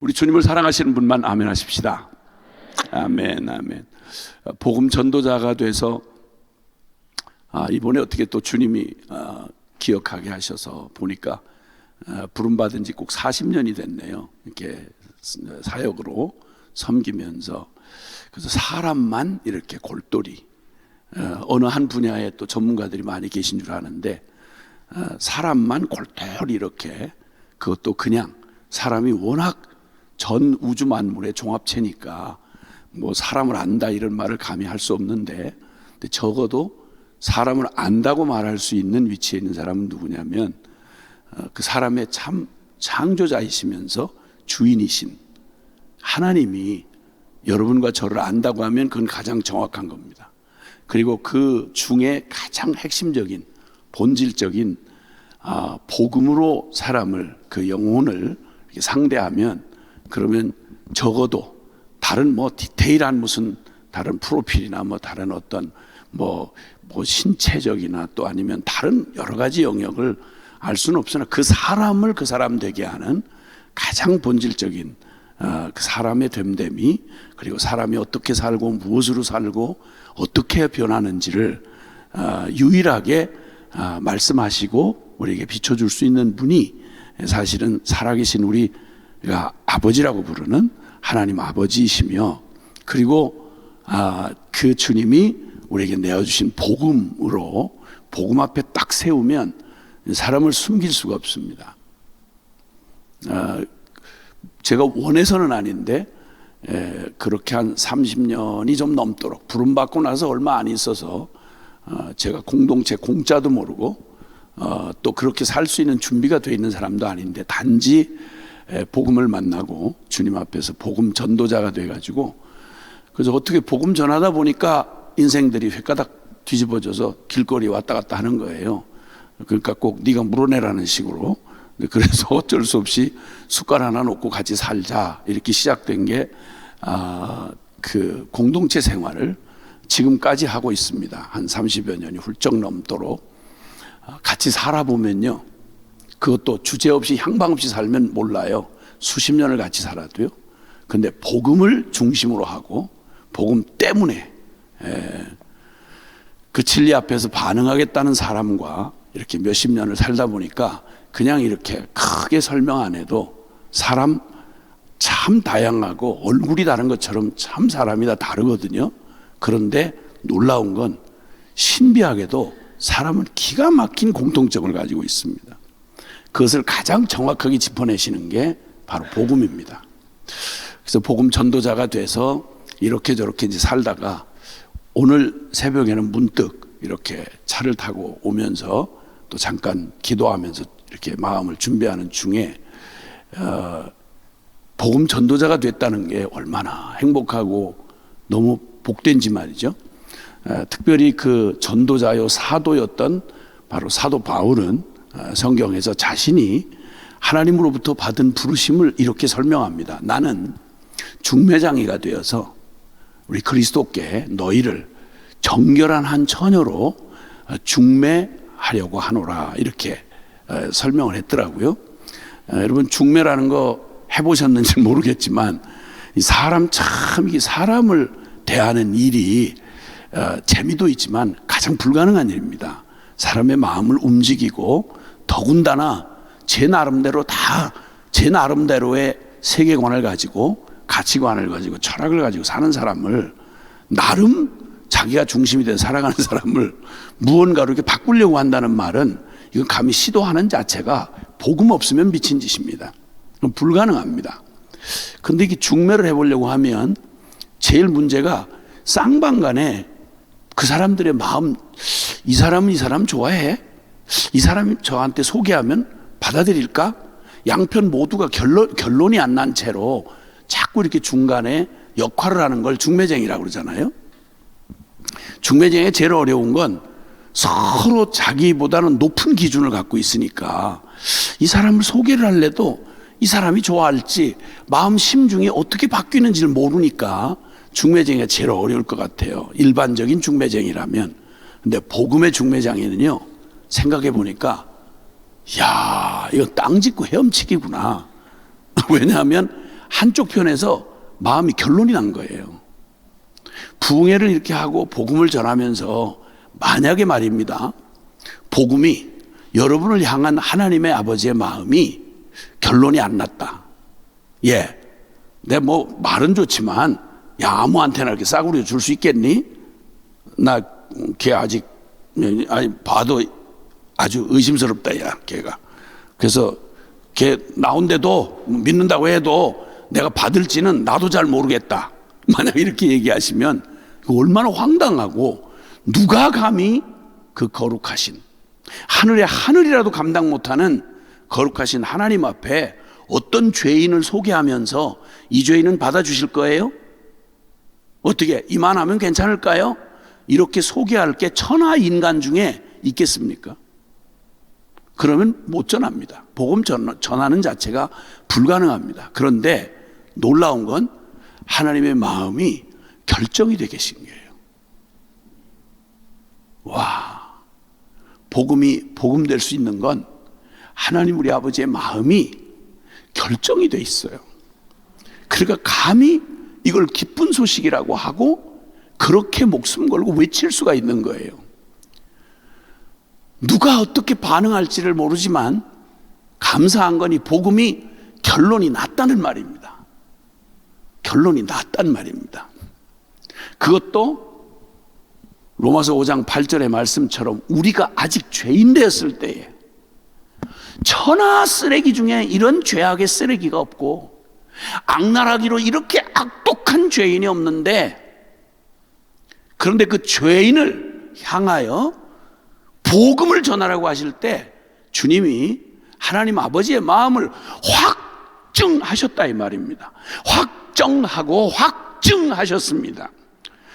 우리 주님을 사랑하시는 분만 아멘 하십시다. 아멘, 아멘. 복음 전도자가 돼서 이번에 어떻게 또 주님이 기억하게 하셔서 보니까 부름받은 지 꼭 40년이 됐네요. 이렇게 사역으로 섬기면서. 그래서 사람만 이렇게 골똘히 어느 한 분야에 또 전문가들이 많이 계신 줄 아는데 사람만 골똘히 이렇게, 그것도 그냥 사람이 워낙 전 우주 만물의 종합체니까 뭐 사람을 안다 이런 말을 감히 할 수 없는데, 근데 적어도 사람을 안다고 말할 수 있는 위치에 있는 사람은 누구냐면 그 사람의 참 창조자이시면서 주인이신 하나님이 여러분과 저를 안다고 하면 그건 가장 정확한 겁니다. 그리고 그 중에 가장 핵심적인 본질적인 복음으로 사람을, 그 영혼을 이렇게 상대하면, 그러면 적어도 다른 뭐 디테일한 무슨 다른 프로필이나 뭐 다른 어떤 뭐 신체적이나 또 아니면 다른 여러 가지 영역을 알 수는 없으나 그 사람을 그 사람 되게 하는 가장 본질적인 그 사람의 됨됨이, 그리고 사람이 어떻게 살고 무엇으로 살고 어떻게 변하는지를 유일하게 말씀하시고 우리에게 비춰줄 수 있는 분이 사실은 살아계신 우리가 아버지라고 부르는 하나님 아버지이시며, 그리고 그 주님이 우리에게 내어주신 복음으로, 복음 앞에 딱 세우면 사람을 숨길 수가 없습니다. 제가 원해서는 아닌데 그렇게 한 30년이 좀 넘도록, 부름받고 나서 얼마 안 있어서 제가 공동체 공짜도 모르고 또 그렇게 살 수 있는 준비가 되어 있는 사람도 아닌데, 단지 복음을 만나고 주님 앞에서 복음 전도자가 돼가지고, 그래서 어떻게 복음 전하다 보니까 인생들이 획가닥 뒤집어져서 길거리 왔다 갔다 하는 거예요. 그러니까 꼭 네가 물어내라는 식으로. 그래서 어쩔 수 없이 숟갈 하나 놓고 같이 살자 이렇게 시작된 게 그 공동체 생활을 지금까지 하고 있습니다. 한 30여 년이 훌쩍 넘도록 같이 살아보면요, 그것도 주제 없이 향방 없이 살면 몰라요. 수십 년을 같이 살아도요. 근데 복음을 중심으로 하고 복음 때문에 그 진리 앞에서 반응하겠다는 사람과 이렇게 몇십 년을 살다 보니까 그냥 이렇게 크게 설명 안 해도 사람 참 다양하고 얼굴이 다른 것처럼 참 사람이 다 다르거든요. 그런데 놀라운 건 신비하게도 사람은 기가 막힌 공통점을 가지고 있습니다. 그것을 가장 정확하게 짚어내시는 게 바로 복음입니다. 그래서 복음 전도자가 돼서 이렇게 저렇게 이제 살다가 오늘 새벽에는 문득 이렇게 차를 타고 오면서 또 잠깐 기도하면서 이렇게 마음을 준비하는 중에 복음 전도자가 됐다는 게 얼마나 행복하고 너무 복된지 말이죠. 특별히 그 전도자요 사도였던 바로 사도 바울은 성경에서 자신이 하나님으로부터 받은 부르심을 이렇게 설명합니다. 나는 중매장이가 되어서 우리 그리스도께 너희를 정결한 한 처녀로 중매하려고 하노라, 이렇게 설명을 했더라고요. 여러분, 중매라는 거 해보셨는지 모르겠지만 이 사람 참, 이게 사람을 대하는 일이 재미도 있지만 가장 불가능한 일입니다. 사람의 마음을 움직이고, 더군다나 제 나름대로의 세계관을 가지고, 가치관을 가지고, 철학을 가지고 사는 사람을, 나름 자기가 중심이 돼서 살아가는 사람을 무언가로 이렇게 바꾸려고 한다는 말은, 이건 감히 시도하는 자체가 복음 없으면 미친 짓입니다. 불가능합니다. 근데 이게 중매를 해보려고 하면 제일 문제가 쌍방간에 그 사람들의 마음, 이 사람은 이 사람 좋아해? 이 사람이 저한테 소개하면 받아들일까? 양편 모두가 결론이 안 난 채로 자꾸 이렇게 중간에 역할을 하는 걸 중매쟁이라고 그러잖아요. 중매쟁이의 제일 어려운 건 서로 자기보다는 높은 기준을 갖고 있으니까 이 사람을 소개를 할래도 이 사람이 좋아할지 마음 심중이 어떻게 바뀌는지를 모르니까 중매쟁이가 제일 어려울 것 같아요. 일반적인 중매쟁이라면. 근데 복음의 중매장에는요, 생각해 보니까 야, 이거 땅 짚고 헤엄치기구나. 왜냐하면 한쪽 편에서 마음이 결론이 난 거예요. 부흥회를 이렇게 하고 복음을 전하면서 만약에 말입니다, 복음이 여러분을 향한 하나님의 아버지의 마음이 결론이 안 났다. 예, 내 뭐 말은 좋지만 야, 아무한테나 이렇게 싸구려 줄 수 있겠니? 나 걔 아직 아니 봐도 아주 의심스럽다, 야, 걔가. 그래서 걔 나온데도 믿는다고 해도 내가 받을지는 나도 잘 모르겠다. 만약 이렇게 얘기하시면 얼마나 황당하고, 누가 감히 그 거룩하신 하늘의 하늘이라도 감당 못하는 거룩하신 하나님 앞에 어떤 죄인을 소개하면서 이 죄인은 받아주실 거예요? 어떻게 이만하면 괜찮을까요? 이렇게 소개할 게 천하 인간 중에 있겠습니까? 그러면 못 전합니다. 복음 전하는 자체가 불가능합니다. 그런데 놀라운 건 하나님의 마음이 결정이 되게 계신 거예요. 와, 복음이 복음될 수 있는 건 하나님 우리 아버지의 마음이 결정이 돼 있어요. 그러니까 감히 이걸 기쁜 소식이라고 하고 그렇게 목숨 걸고 외칠 수가 있는 거예요. 누가 어떻게 반응할지를 모르지만 감사한 건 이 복음이 결론이 났다는 말입니다. 결론이 났단 말입니다. 그것도 로마서 5장 8절의 말씀처럼 우리가 아직 죄인 되었을 때에, 천하 쓰레기 중에 이런 죄악의 쓰레기가 없고 악랄하기로 이렇게 악독한 죄인이 없는데, 그런데 그 죄인을 향하여 복음을 전하라고 하실 때 주님이 하나님 아버지의 마음을 확증하셨다 이 말입니다. 확정하고 확증하셨습니다.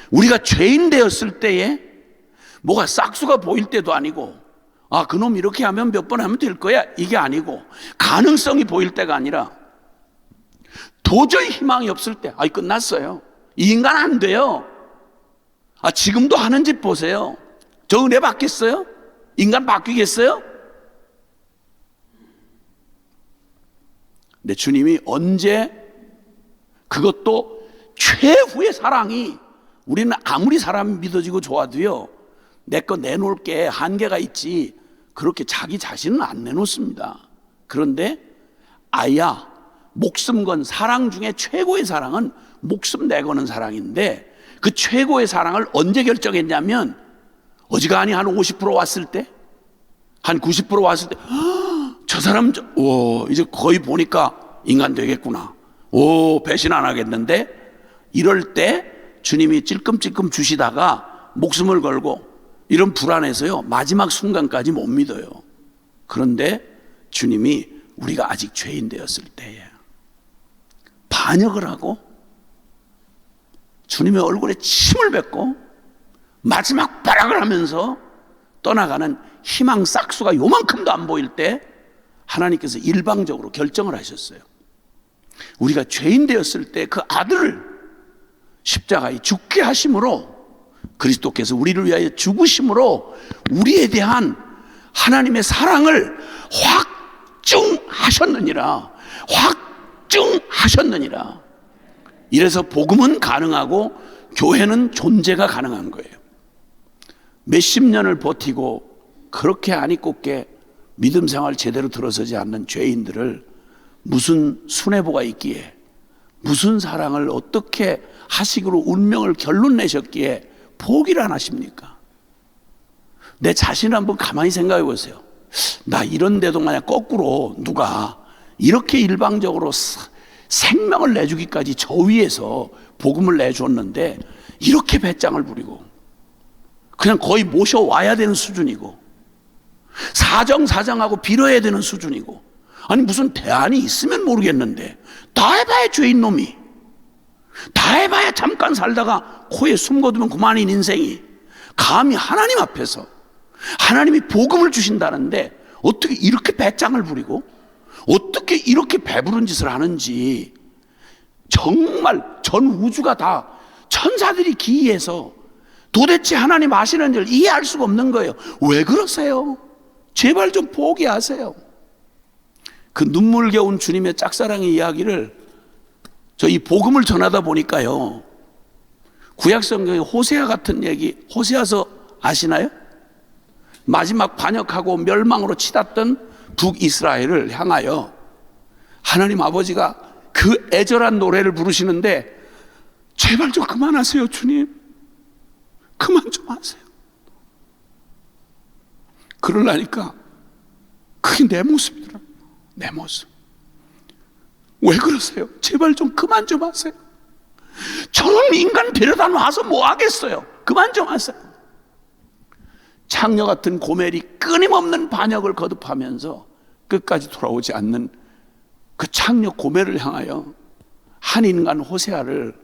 우리가 죄인 되었을 때에 뭐가 싹수가 보일 때도 아니고, 아, 그놈 이렇게 하면 몇 번 하면 될 거야, 이게 아니고, 가능성이 보일 때가 아니라 도저히 희망이 없을 때, 아이 끝났어요, 이 인간 안 돼요, 아 지금도 하는 짓 보세요, 저 은혜 받겠어요? 인간 바뀌겠어요? 근데 주님이 언제, 그것도 최후의 사랑이, 우리는 아무리 사람이 믿어지고 좋아도요, 내 거 내놓을 게 한계가 있지 그렇게 자기 자신은 안 내놓습니다. 그런데 아야, 목숨 건 사랑 중에 최고의 사랑은 목숨 내거는 사랑인데, 그 최고의 사랑을 언제 결정했냐면 어지간히 한 50% 왔을 때, 한 90% 왔을 때, 저 사람 이제 거의 보니까 인간 되겠구나, 배신 안 하겠는데, 이럴 때 주님이 찔끔찔끔 주시다가 목숨을 걸고 이런 불안해서요 마지막 순간까지 못 믿어요. 그런데 주님이 우리가 아직 죄인 되었을 때에 반역을 하고 주님의 얼굴에 침을 뱉고 마지막 발악을 하면서 떠나가는 희망 싹수가 요만큼도 안 보일 때 하나님께서 일방적으로 결정을 하셨어요. 우리가 죄인 되었을 때 그 아들을 십자가에 죽게 하심으로, 그리스도께서 우리를 위하여 죽으심으로 우리에 대한 하나님의 사랑을 확증하셨느니라. 확증하셨느니라. 이래서 복음은 가능하고 교회는 존재가 가능한 거예요. 몇십 년을 버티고 그렇게 안이 꼽게 믿음 생활 제대로 들어서지 않는 죄인들을 무슨 순애보가 있기에, 무슨 사랑을 어떻게 하식으로 운명을 결론 내셨기에 포기를 안 하십니까? 내 자신을 한번 가만히 생각해 보세요. 나 이런데도 만약 거꾸로 누가 이렇게 일방적으로 생명을 내주기까지 저 위에서 복음을 내줬는데 이렇게 배짱을 부리고 그냥 거의 모셔와야 되는 수준이고 사정사정하고 빌어야 되는 수준이고, 아니 무슨 대안이 있으면 모르겠는데 다 해봐야 죄인 놈이, 다 해봐야 잠깐 살다가 코에 숨 거두면 그만인 인생이 감히 하나님 앞에서 하나님이 복음을 주신다는데 어떻게 이렇게 배짱을 부리고 어떻게 이렇게 배부른 짓을 하는지, 정말 전 우주가 다 천사들이 기이해서 도대체 하나님 하시는 일 이해할 수가 없는 거예요. 왜 그러세요? 제발 좀 포기하세요. 그 눈물겨운 주님의 짝사랑의 이야기를 저 이 복음을 전하다 보니까요, 구약성경의 호세아 같은 얘기, 호세아서 아시나요? 마지막 반역하고 멸망으로 치닫던 북이스라엘을 향하여 하나님 아버지가 그 애절한 노래를 부르시는데, 제발 좀 그만하세요 주님, 그만 좀 하세요. 그러려니까 그게 내 모습이더라고요. 내 모습. 왜 그러세요? 제발 좀 그만 좀 하세요. 저런 인간 데려다 놔서 뭐 하겠어요? 그만 좀 하세요. 창녀 같은 고멜이 끊임없는 반역을 거듭하면서 끝까지 돌아오지 않는 그 창녀 고멜을 향하여 한 인간 호세아를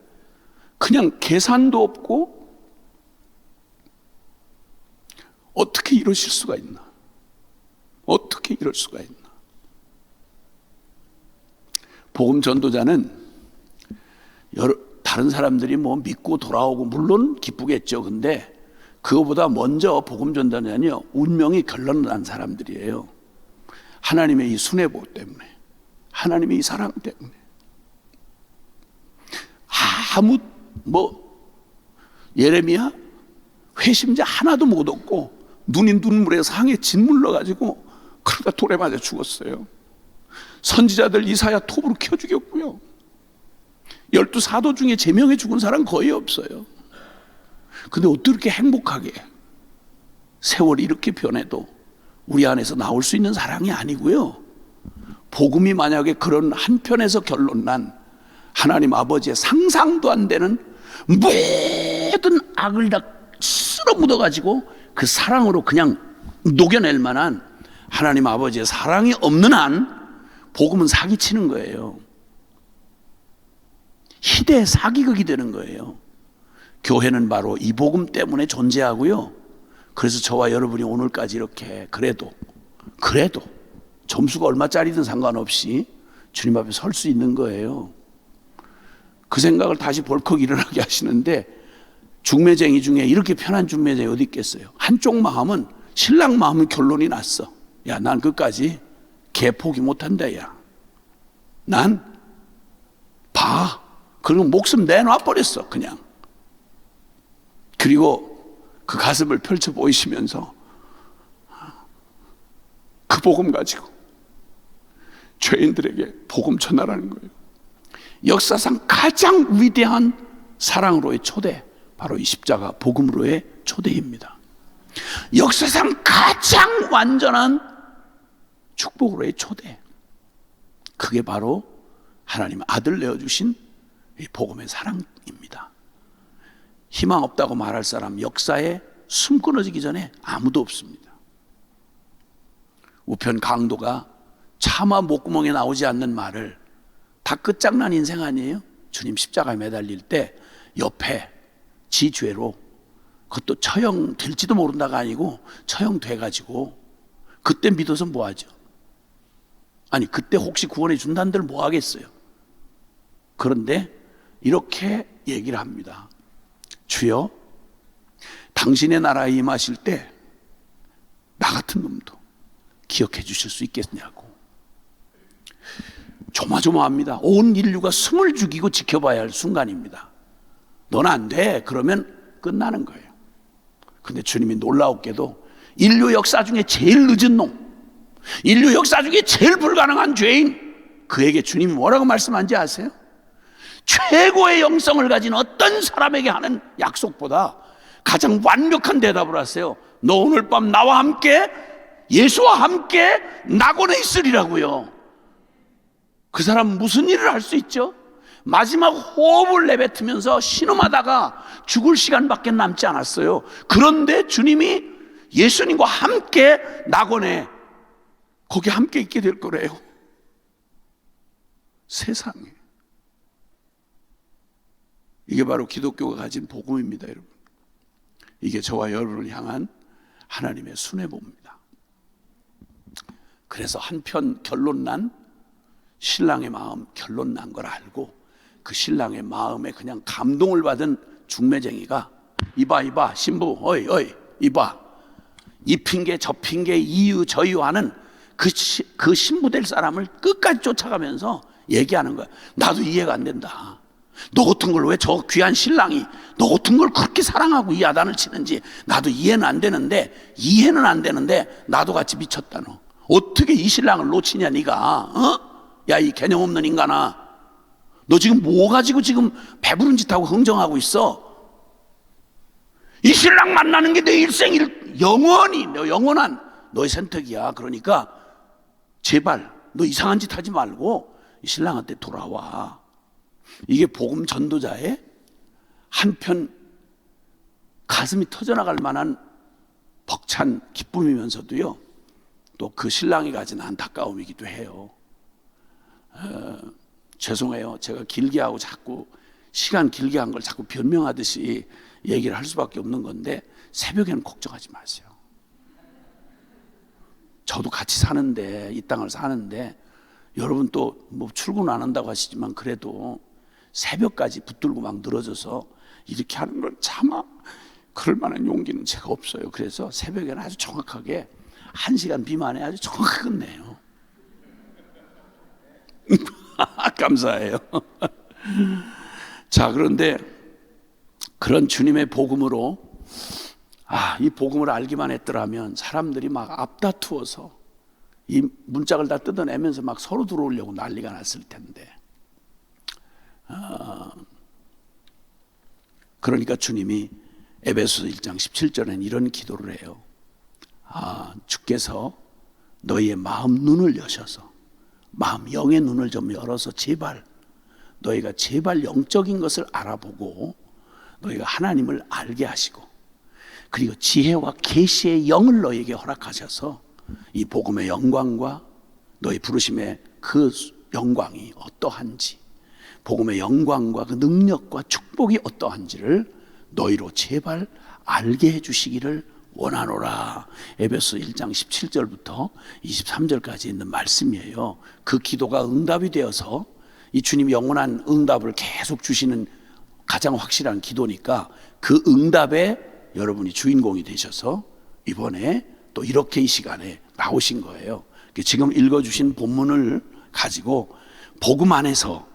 그냥 계산도 없고, 어떻게 이러실 수가 있나? 어떻게 이럴 수가 있나? 복음 전도자는 다른 사람들이 뭐 믿고 돌아오고 물론 기쁘겠죠. 근데 그거보다 먼저 복음 전도자는요, 운명이 결론난 사람들이에요. 하나님의 이 순애보 때문에, 하나님의 이 사랑 때문에. 아무 예레미야 회심자 하나도 못 얻고 눈이 눈물에 상에 짓물러 가지고 그러다 돌에 맞아 죽었어요. 선지자들 이사야 톱으로 켜 죽였고요. 12사도 중에 제명해 죽은 사람 거의 없어요. 근데 어떻게 이렇게 행복하게 세월이 이렇게 변해도 우리 안에서 나올 수 있는 사랑이 아니고요, 복음이 만약에 그런 한편에서 결론난 하나님 아버지의 상상도 안 되는 모든 악을 다 쓸어 묻어가지고 그 사랑으로 그냥 녹여낼 만한 하나님 아버지의 사랑이 없는 한 복음은 사기치는 거예요. 희대의 사기극이 되는 거예요. 교회는 바로 이 복음 때문에 존재하고요, 그래서 저와 여러분이 오늘까지 이렇게 그래도 점수가 얼마짜리든 상관없이 주님 앞에 설 수 있는 거예요. 그 생각을 다시 벌컥 일어나게 하시는데, 중매쟁이 중에 이렇게 편한 중매쟁이 어디 있겠어요? 한쪽 마음은, 신랑 마음은 결론이 났어. 야, 난 끝까지 개 포기 못한다. 야, 난 봐. 그리고 목숨 내놔버렸어 그냥. 그리고 그 가슴을 펼쳐 보이시면서 그 복음 가지고 죄인들에게 복음 전하라는 거예요. 역사상 가장 위대한 사랑으로의 초대, 바로 이 십자가 복음으로의 초대입니다. 역사상 가장 완전한 축복으로의 초대, 그게 바로 하나님 아들 내어주신 이 복음의 사랑입니다. 희망 없다고 말할 사람 역사에 숨 끊어지기 전에 아무도 없습니다. 우편 강도가 차마 목구멍에 나오지 않는 말을, 다 끝장난 인생 아니에요? 주님 십자가에 매달릴 때 옆에 지 죄로, 그것도 처형될지도 모른다가 아니고 처형돼가지고, 그때 믿어서 뭐하죠? 아니 그때 혹시 구원해 준다는들 뭐 하겠어요? 그런데 이렇게 얘기를 합니다. 주여, 당신의 나라에 임하실 때 나 같은 놈도 기억해 주실 수 있겠냐고. 조마조마합니다. 온 인류가 숨을 죽이고 지켜봐야 할 순간입니다. 넌 안 돼. 그러면 끝나는 거예요. 근데 주님이 놀라웠게도 인류 역사 중에 제일 늦은 놈, 인류 역사 중에 제일 불가능한 죄인, 그에게 주님이 뭐라고 말씀한지 아세요? 최고의 영성을 가진 어떤 사람에게 하는 약속보다 가장 완벽한 대답을 하세요. 너 오늘 밤 나와 함께, 예수와 함께 낙원에 있으리라고요. 그 사람 무슨 일을 할 수 있죠? 마지막 호흡을 내뱉으면서 신음하다가 죽을 시간밖에 남지 않았어요. 그런데 주님이 예수님과 함께 낙원에, 거기 함께 있게 될 거래요. 세상에. 이게 바로 기독교가 가진 복음입니다, 여러분. 이게 저와 여러분을 향한 하나님의 순애보입니다. 그래서 한편 결론난 신랑의 마음, 결론난 걸 알고 그 신랑의 마음에 그냥 감동을 받은 중매쟁이가, 이봐 신부, 어이 이봐, 이 핑계 저 핑계, 이유 저유 하는 그 신부 될 사람을 끝까지 쫓아가면서 얘기하는 거야. 나도 이해가 안 된다. 너 같은 걸 왜 저 귀한 신랑이 너 같은 걸 그렇게 사랑하고 이 야단을 치는지 나도 이해는 안 되는데 나도 같이 미쳤다. 너 어떻게 이 신랑을 놓치냐 네가. 야, 이 개념 없는 인간아, 너 지금 뭐 가지고 지금 배부른 짓 하고 흥정하고 있어? 이 신랑 만나는 게 내 일생 영원히 너 영원한 너의 선택이야. 그러니까 제발 너 이상한 짓 하지 말고 이 신랑한테 돌아와. 이게 복음 전도자의 한편 가슴이 터져나갈 만한 벅찬 기쁨이면서도요, 또 그 신랑이 가진 안타까움이기도 해요. 죄송해요. 제가 길게 하고 자꾸 시간 길게 한 걸 자꾸 변명하듯이 얘기를 할 수밖에 없는 건데, 새벽에는 걱정하지 마세요. 저도 같이 사는데, 이 땅을 사는데, 여러분 또 뭐 출근 안 한다고 하시지만 그래도 새벽까지 붙들고 막 늘어져서 이렇게 하는 건 차마 그럴 만한 용기는 제가 없어요. 그래서 새벽에는 아주 정확하게 1시간 미만에 아주 정확하게 끝내요. 감사해요. 자, 그런데 그런 주님의 복음으로 이 복음을 알기만 했더라면 사람들이 막 앞다투어서 이 문짝을 다 뜯어내면서 막 서로 들어오려고 난리가 났을 텐데, 그러니까 주님이 에베소서 1장 17절에는 이런 기도를 해요. 주께서 너희의 마음 눈을 여셔서, 마음 영의 눈을 좀 열어서 제발 너희가 제발 영적인 것을 알아보고 너희가 하나님을 알게 하시고, 그리고 지혜와 계시의 영을 너희에게 허락하셔서 이 복음의 영광과 너희 부르심의 그 영광이 어떠한지, 복음의 영광과 그 능력과 축복이 어떠한지를 너희로 제발 알게 해주시기를 원하노라. 에베소 1장 17절부터 23절까지 있는 말씀이에요. 그 기도가 응답이 되어서 이 주님이 영원한 응답을 계속 주시는 가장 확실한 기도니까, 그 응답에 여러분이 주인공이 되셔서 이번에 또 이렇게 이 시간에 나오신 거예요. 지금 읽어주신 본문을 가지고 복음 안에서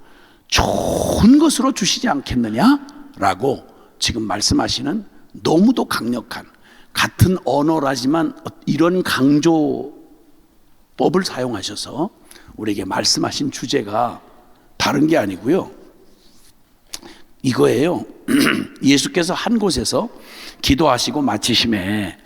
좋은 것으로 주시지 않겠느냐라고 지금 말씀하시는, 너무도 강력한, 같은 언어라지만 이런 강조법을 사용하셔서 우리에게 말씀하신 주제가 다른 게 아니고요, 이거예요. 예수께서 한 곳에서 기도하시고 마치심에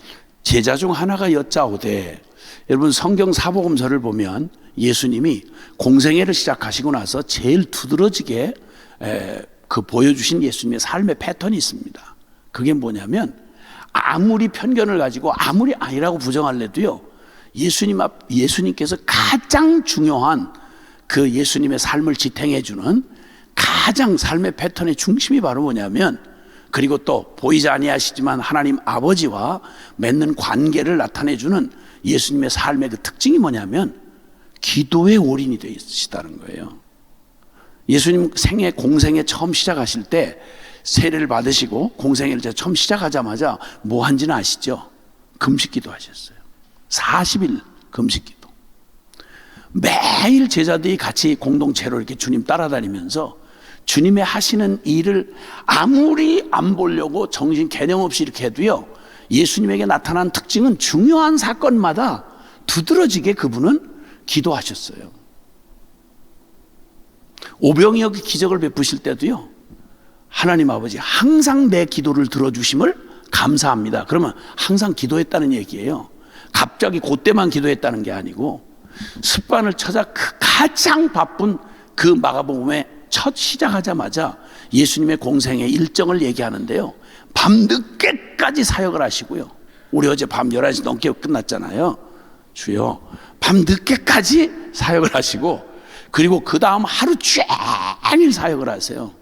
제자 중 하나가 여짜오되, 여러분 성경 사복음서를 보면 예수님이 공생애를 시작하시고 나서 제일 두드러지게 보여주신 예수님의 삶의 패턴이 있습니다. 그게 뭐냐면, 아무리 편견을 가지고 아무리 아니라고 부정할래도요, 예수님께서 가장 중요한 그 예수님의 삶을 지탱해주는 가장 삶의 패턴의 중심이 바로 뭐냐면, 그리고 또 보이지 아니하시지만 하나님 아버지와 맺는 관계를 나타내주는 예수님의 삶의 그 특징이 뭐냐면 기도에 올인이 되어 있으시다는 거예요. 예수님 공생애 처음 시작하실 때 세례를 받으시고 공생애를 처음 시작하자마자 뭐 한지는 아시죠? 금식기도 하셨어요. 40일 금식기도. 매일 제자들이 같이 공동체로 이렇게 주님 따라다니면서 주님의 하시는 일을 아무리 안 보려고 정신 개념 없이 이렇게 해도요, 예수님에게 나타난 특징은 중요한 사건마다 두드러지게 그분은 기도하셨어요. 오병이어의 기적을 베푸실 때도요, 하나님 아버지 항상 내 기도를 들어주심을 감사합니다. 그러면 항상 기도했다는 얘기예요. 갑자기 그때만 기도했다는 게 아니고, 습관을 찾아 그 가장 바쁜 그 마가복음의 첫 시작하자마자 예수님의 공생의 일정을 얘기하는데요, 밤늦게까지 사역을 하시고요. 우리 어제 밤 11시 넘게 끝났잖아요. 주여, 밤늦게까지 사역을 하시고, 그리고 그 다음 하루 종일 사역을 하세요.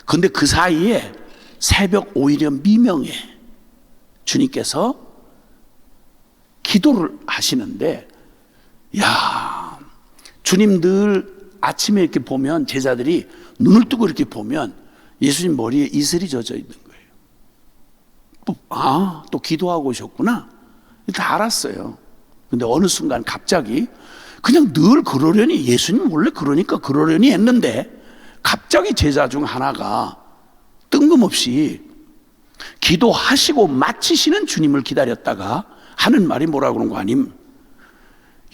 근데 그 사이에 새벽 오히려 미명에 주님께서 기도를 하시는데, 야, 주님 늘 아침에 이렇게 보면 제자들이 눈을 뜨고 이렇게 보면 예수님 머리에 이슬이 젖어 있는 거예요. 또 기도하고 오셨구나, 다 알았어요. 근데 어느 순간 갑자기 그냥 늘 그러려니, 예수님 원래 그러니까 그러려니 했는데 갑자기 제자 중 하나가 뜬금없이 기도하시고 마치시는 주님을 기다렸다가 하는 말이 뭐라고 그런 거 아님?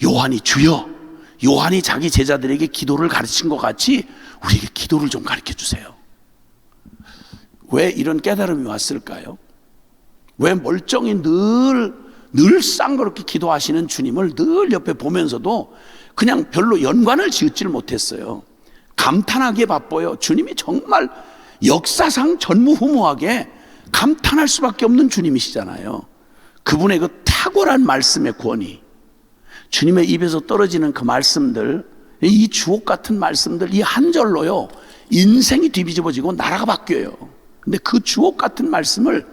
요한이 주여, 요한이 자기 제자들에게 기도를 가르친 것 같이 우리에게 기도를 좀 가르쳐 주세요. 왜 이런 깨달음이 왔을까요? 왜 멀쩡히 늘상 그렇게 기도하시는 주님을 늘 옆에 보면서도 그냥 별로 연관을 지었지를 못했어요. 감탄하기에 바빠요. 주님이 정말 역사상 전무후무하게 감탄할 수밖에 없는 주님이시잖아요. 그분의 그 탁월한 말씀의 권위, 주님의 입에서 떨어지는 그 말씀들, 이 주옥 같은 말씀들, 이 한 절로요 인생이 뒤집어지고 나라가 바뀌어요. 근데 그 주옥 같은 말씀을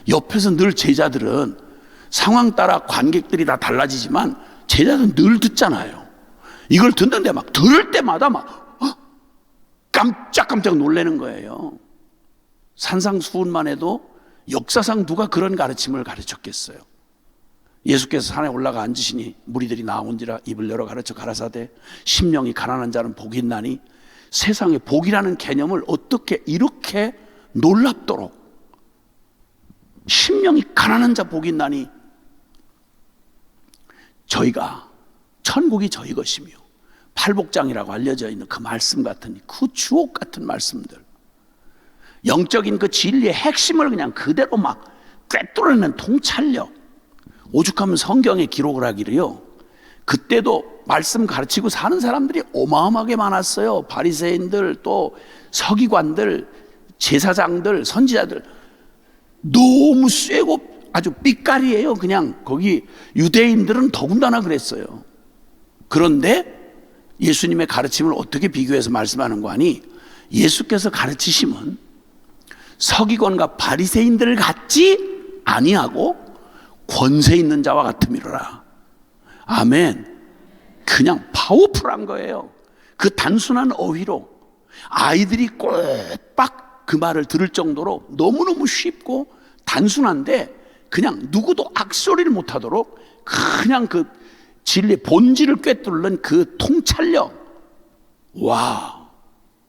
옆에서 늘 제자들은 상황 따라 관객들이 다 달라지지만 제자들은 늘 듣잖아요. 이걸 듣는데 막 들을 때마다 막 깜짝깜짝 놀라는 거예요. 산상수훈만 해도 역사상 누가 그런 가르침을 가르쳤겠어요? 예수께서 산에 올라가 앉으시니 무리들이 나온지라 입을 열어 가르쳐 가라사대 심령이 가난한 자는 복이 있나니. 세상에 복이라는 개념을 어떻게 이렇게 놀랍도록, 심령이 가난한 자 복이 있나니, 저희가 천국이 저희 것이며 팔복장이라고 알려져 있는 그 말씀 같은, 그 주옥 같은 말씀들, 영적인 그 진리의 핵심을 그냥 그대로 막 꿰뚫어내는 통찰력. 오죽하면 성경에 기록을 하기를요, 그때도 말씀 가르치고 사는 사람들이 어마어마하게 많았어요. 바리새인들, 또 서기관들, 제사장들, 선지자들, 너무 쇠고 아주 삐까리예요. 그냥 거기 유대인들은 더군다나 그랬어요. 그런데 예수님의 가르침을 어떻게 비교해서 말씀하는 거 아니? 예수께서 가르치심은 서기관과 바리새인들 같지 아니하고 권세 있는 자와 같음이로라. 아멘. 그냥 파워풀한 거예요. 그 단순한 어휘로 아이들이 꼴딱 그 말을 들을 정도로 너무너무 쉽고 단순한데 그냥 누구도 악소리를 못하도록 그냥 그 진리의 본질을 꿰뚫는 그 통찰력. 와,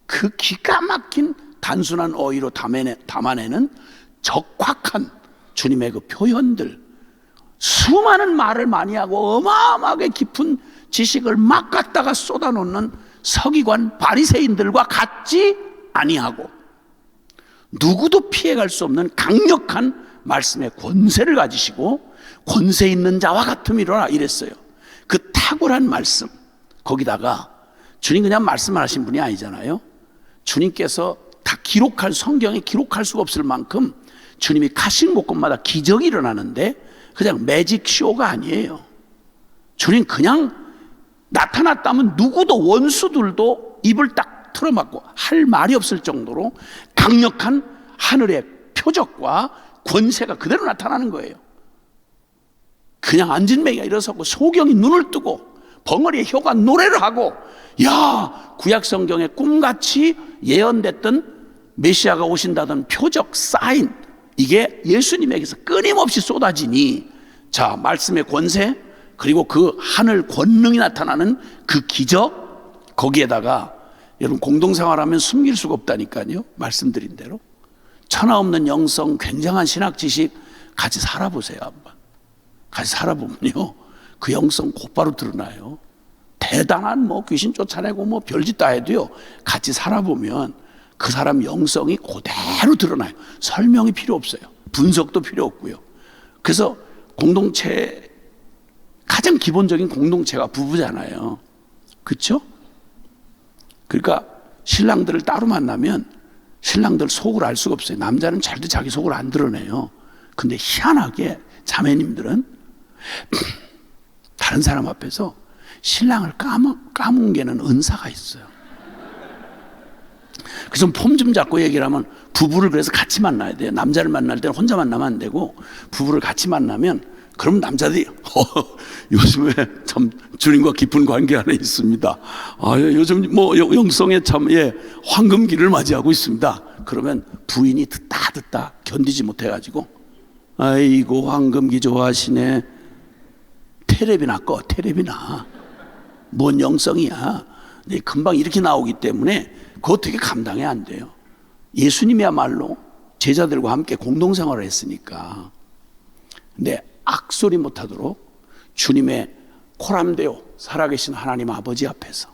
그 기가 막힌 단순한 어휘로 담아내는 적확한 주님의 그 표현들, 수많은 말을 많이 하고 어마어마하게 깊은 지식을 막 갖다가 쏟아놓는 서기관 바리새인들과 같지 아니하고 누구도 피해갈 수 없는 강력한 말씀의 권세를 가지시고 권세 있는 자와 같음이로라 이랬어요. 그 탁월한 말씀, 거기다가 주님 그냥 말씀을 하신 분이 아니잖아요. 주님께서 다 성경에 기록할 수가 없을 만큼 주님이 가신 곳곳마다 기적이 일어나는데 그냥 매직 쇼가 아니에요. 주님 그냥 나타났다면 누구도, 원수들도 입을 딱 틀어막고 할 말이 없을 정도로 강력한 하늘의 표적과 권세가 그대로 나타나는 거예요. 그냥 앉은 맹이가 일어서고 소경이 눈을 뜨고 벙어리의 혀가 노래를 하고, 야, 구약 성경에 꿈같이 예언됐던 메시아가 오신다던 표적, 사인, 이게 예수님에게서 끊임없이 쏟아지니, 자, 말씀의 권세, 그리고 그 하늘 권능이 나타나는 그 기적, 거기에다가 여러분 공동생활하면 숨길 수가 없다니까요. 말씀드린 대로 천하 없는 영성, 굉장한 신학 지식 같이 살아보세요. 한번 같이 살아보면요, 그 영성 곧바로 드러나요. 대단한 뭐 귀신 쫓아내고 뭐 별짓 다 해도요, 같이 살아보면 그 사람 영성이 그대로 드러나요. 설명이 필요 없어요. 분석도 필요 없고요. 그래서 공동체, 가장 기본적인 공동체가 부부잖아요. 그렇죠? 그러니까 신랑들을 따로 만나면 신랑들 속을 알 수가 없어요. 남자는 절대 자기 속을 안 드러내요. 근데 희한하게 자매님들은 다른 사람 앞에서 신랑을 까뭉개는 은사가 있어요. 그래서 폼 좀 잡고 얘기를 하면, 부부를 그래서 같이 만나야 돼요. 남자를 만날 때는 혼자 만나면 안 되고 부부를 같이 만나면, 그럼 남자들이 요즘에 참 주님과 깊은 관계 안에 있습니다. 요즘 뭐 영성에 참 황금기를 맞이하고 있습니다. 그러면 부인이 듣다 견디지 못해가지고, 아이고 황금기 좋아하시네. 테레비나 꺼, 테레비나. 뭔 영성이야. 금방 이렇게 나오기 때문에 그거 어떻게 감당이 안 돼요. 예수님이야말로 제자들과 함께 공동생활을 했으니까. 근데 악소리 못하도록 주님의 코람되어 살아계신 하나님 아버지 앞에서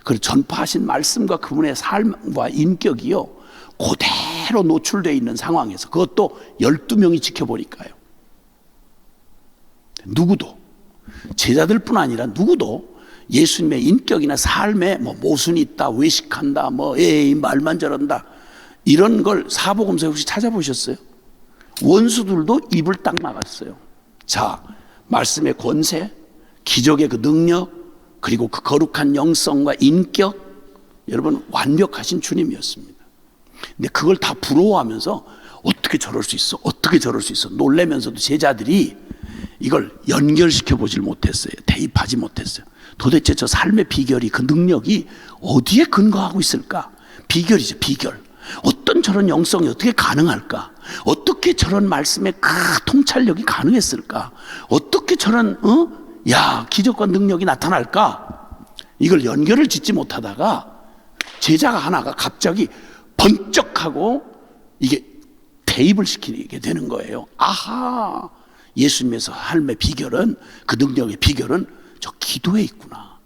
그리고 전파하신 말씀과 그분의 삶과 인격이요 그대로 노출되어 있는 상황에서 그것도 12명이 지켜보니까요. 누구도 제자들뿐 아니라 누구도 예수님의 인격이나 삶에 뭐 모순이 있다, 외식한다, 뭐 에이 말만 저런다 이런 걸 사복음서에 혹시 찾아보셨어요? 원수들도 입을 딱 막았어요. 자, 말씀의 권세, 기적의 그 능력, 그리고 그 거룩한 영성과 인격, 여러분 완벽하신 주님이었습니다. 근데 그걸 다 부러워하면서 어떻게 저럴 수 있어? 어떻게 저럴 수 있어? 놀라면서도 제자들이 이걸 연결시켜 보질 못했어요. 대입하지 못했어요. 도대체 저 삶의 비결이, 그 능력이 어디에 근거하고 있을까? 비결이죠, 비결. 어떤 저런 영성이 어떻게 가능할까? 어떻게 저런 말씀의 그 통찰력이 가능했을까? 어떻게 저런 기적과 능력이 나타날까? 이걸 연결을 짓지 못하다가 제자가 하나가 갑자기 번쩍하고 이게 대입을 시키게 되는 거예요. 아하, 예수님에서 삶의 비결은, 그 능력의 비결은 저 기도에 있구나.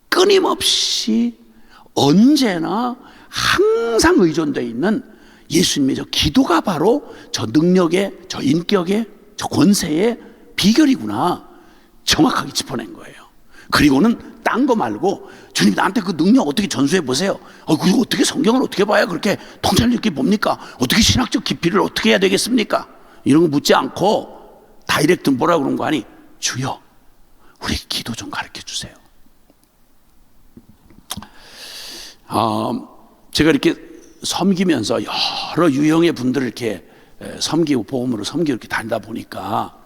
끊임없이 언제나 항상 의존되어 있는 예수님의 저 기도가 바로 저 능력의, 저 인격의, 저 권세의 비결이구나. 정확하게 짚어낸 거예요. 그리고는 딴 거 말고 주님 나한테 그 능력 어떻게 전수해 보세요. 그리고 어떻게 성경을 어떻게 봐야 그렇게 통찰력 있게 봅니까? 어떻게 신학적 깊이를 어떻게 해야 되겠습니까? 이런 거 묻지 않고 다이렉트 뭐라 그런 거 아니, 주여 우리 기도 좀 가르쳐 주세요. 제가 이렇게 섬기면서 여러 유형의 분들을 이렇게 섬기고 복음으로 섬기고 이렇게 다니다 보니까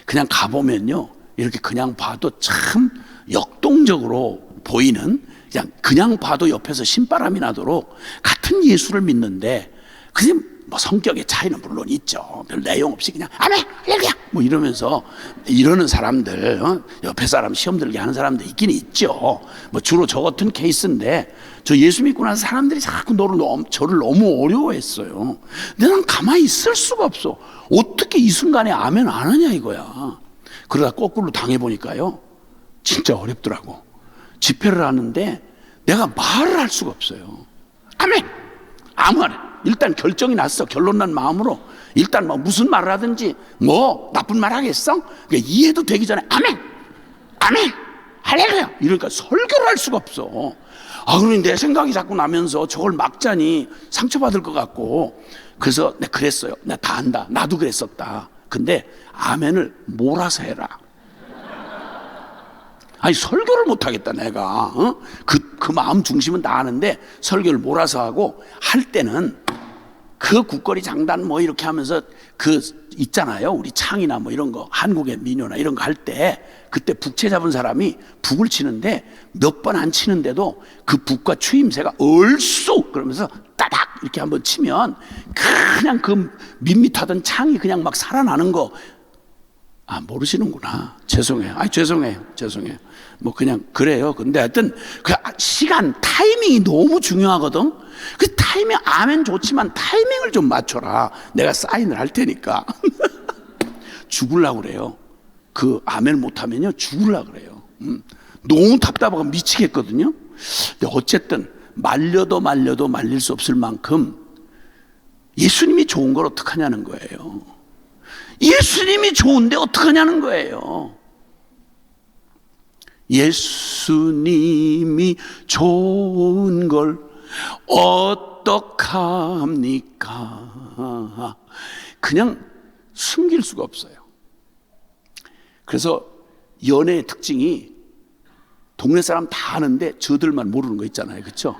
그냥 가보면요, 이렇게 그냥 봐도 참 역동적으로 보이는, 그냥 봐도 옆에서 신바람이 나도록 같은 예수를 믿는데 그냥 뭐 성격의 차이는 물론 있죠. 별 내용 없이 그냥 아멘 할렐루야 뭐 이러면서 이러는 사람들, 옆에 사람 시험 들게 하는 사람들 있긴 있죠. 뭐 주로 저 같은 케이스인데, 저 예수 믿고 나서 사람들이 자꾸 저를 너무 어려워했어요. 근데 난 가만히 있을 수가 없어. 어떻게 이 순간에 아멘 안 하냐 이거야. 그러다 거꾸로 당해보니까요, 진짜 어렵더라고. 집회를 하는데 내가 말을 할 수가 없어요. 아멘! 아무 말. 일단 결정이 났어. 결론 난 마음으로 일단 뭐 무슨 말을 하든지 뭐 나쁜 말 하겠어? 그러니까 이해도 되기 전에 아멘! 아멘! 할렐루야! 이러니까 설교를 할 수가 없어. 그러니 내 생각이 자꾸 나면서 저걸 막자니 상처받을 것 같고, 그래서 내가 그랬어요. 내가 다 안다. 나도 그랬었다. 근데 아멘을 몰아서 해라. 아니 설교를 못하겠다 내가. 그 마음 중심은 다 아는데 설교를 몰아서 하고, 할 때는 그 국거리 장단 뭐 이렇게 하면서 그 있잖아요, 우리 창이나 뭐 이런 거, 한국의 민요나 이런 거 할 때 그때 북채 잡은 사람이 북을 치는데 몇 번 안 치는데도 그 북과 추임새가 얼쑤 그러면서 따닥 이렇게 한번 치면 그냥 그 밋밋하던 창이 그냥 막 살아나는 거. 모르시는구나. 죄송해요. 죄송해요. 뭐 그냥 그래요. 근데 하여튼 그 시간 타이밍이 너무 중요하거든. 그 타이밍, 아멘 좋지만 타이밍을 좀 맞춰라. 내가 사인을 할 테니까. 죽으려고 그래요. 그 아멘 못하면요 죽으려고 그래요. 너무 답답하고 미치겠거든요. 근데 어쨌든 말려도 말릴 수 없을 만큼 예수님이 좋은 걸 어떡하냐는 거예요. 예수님이 좋은데 어떡하냐는 거예요. 예수님이 좋은 걸 어떡합니까? 그냥 숨길 수가 없어요. 그래서 연애의 특징이 동네 사람 다 아는데 저들만 모르는 거 있잖아요. 그렇죠?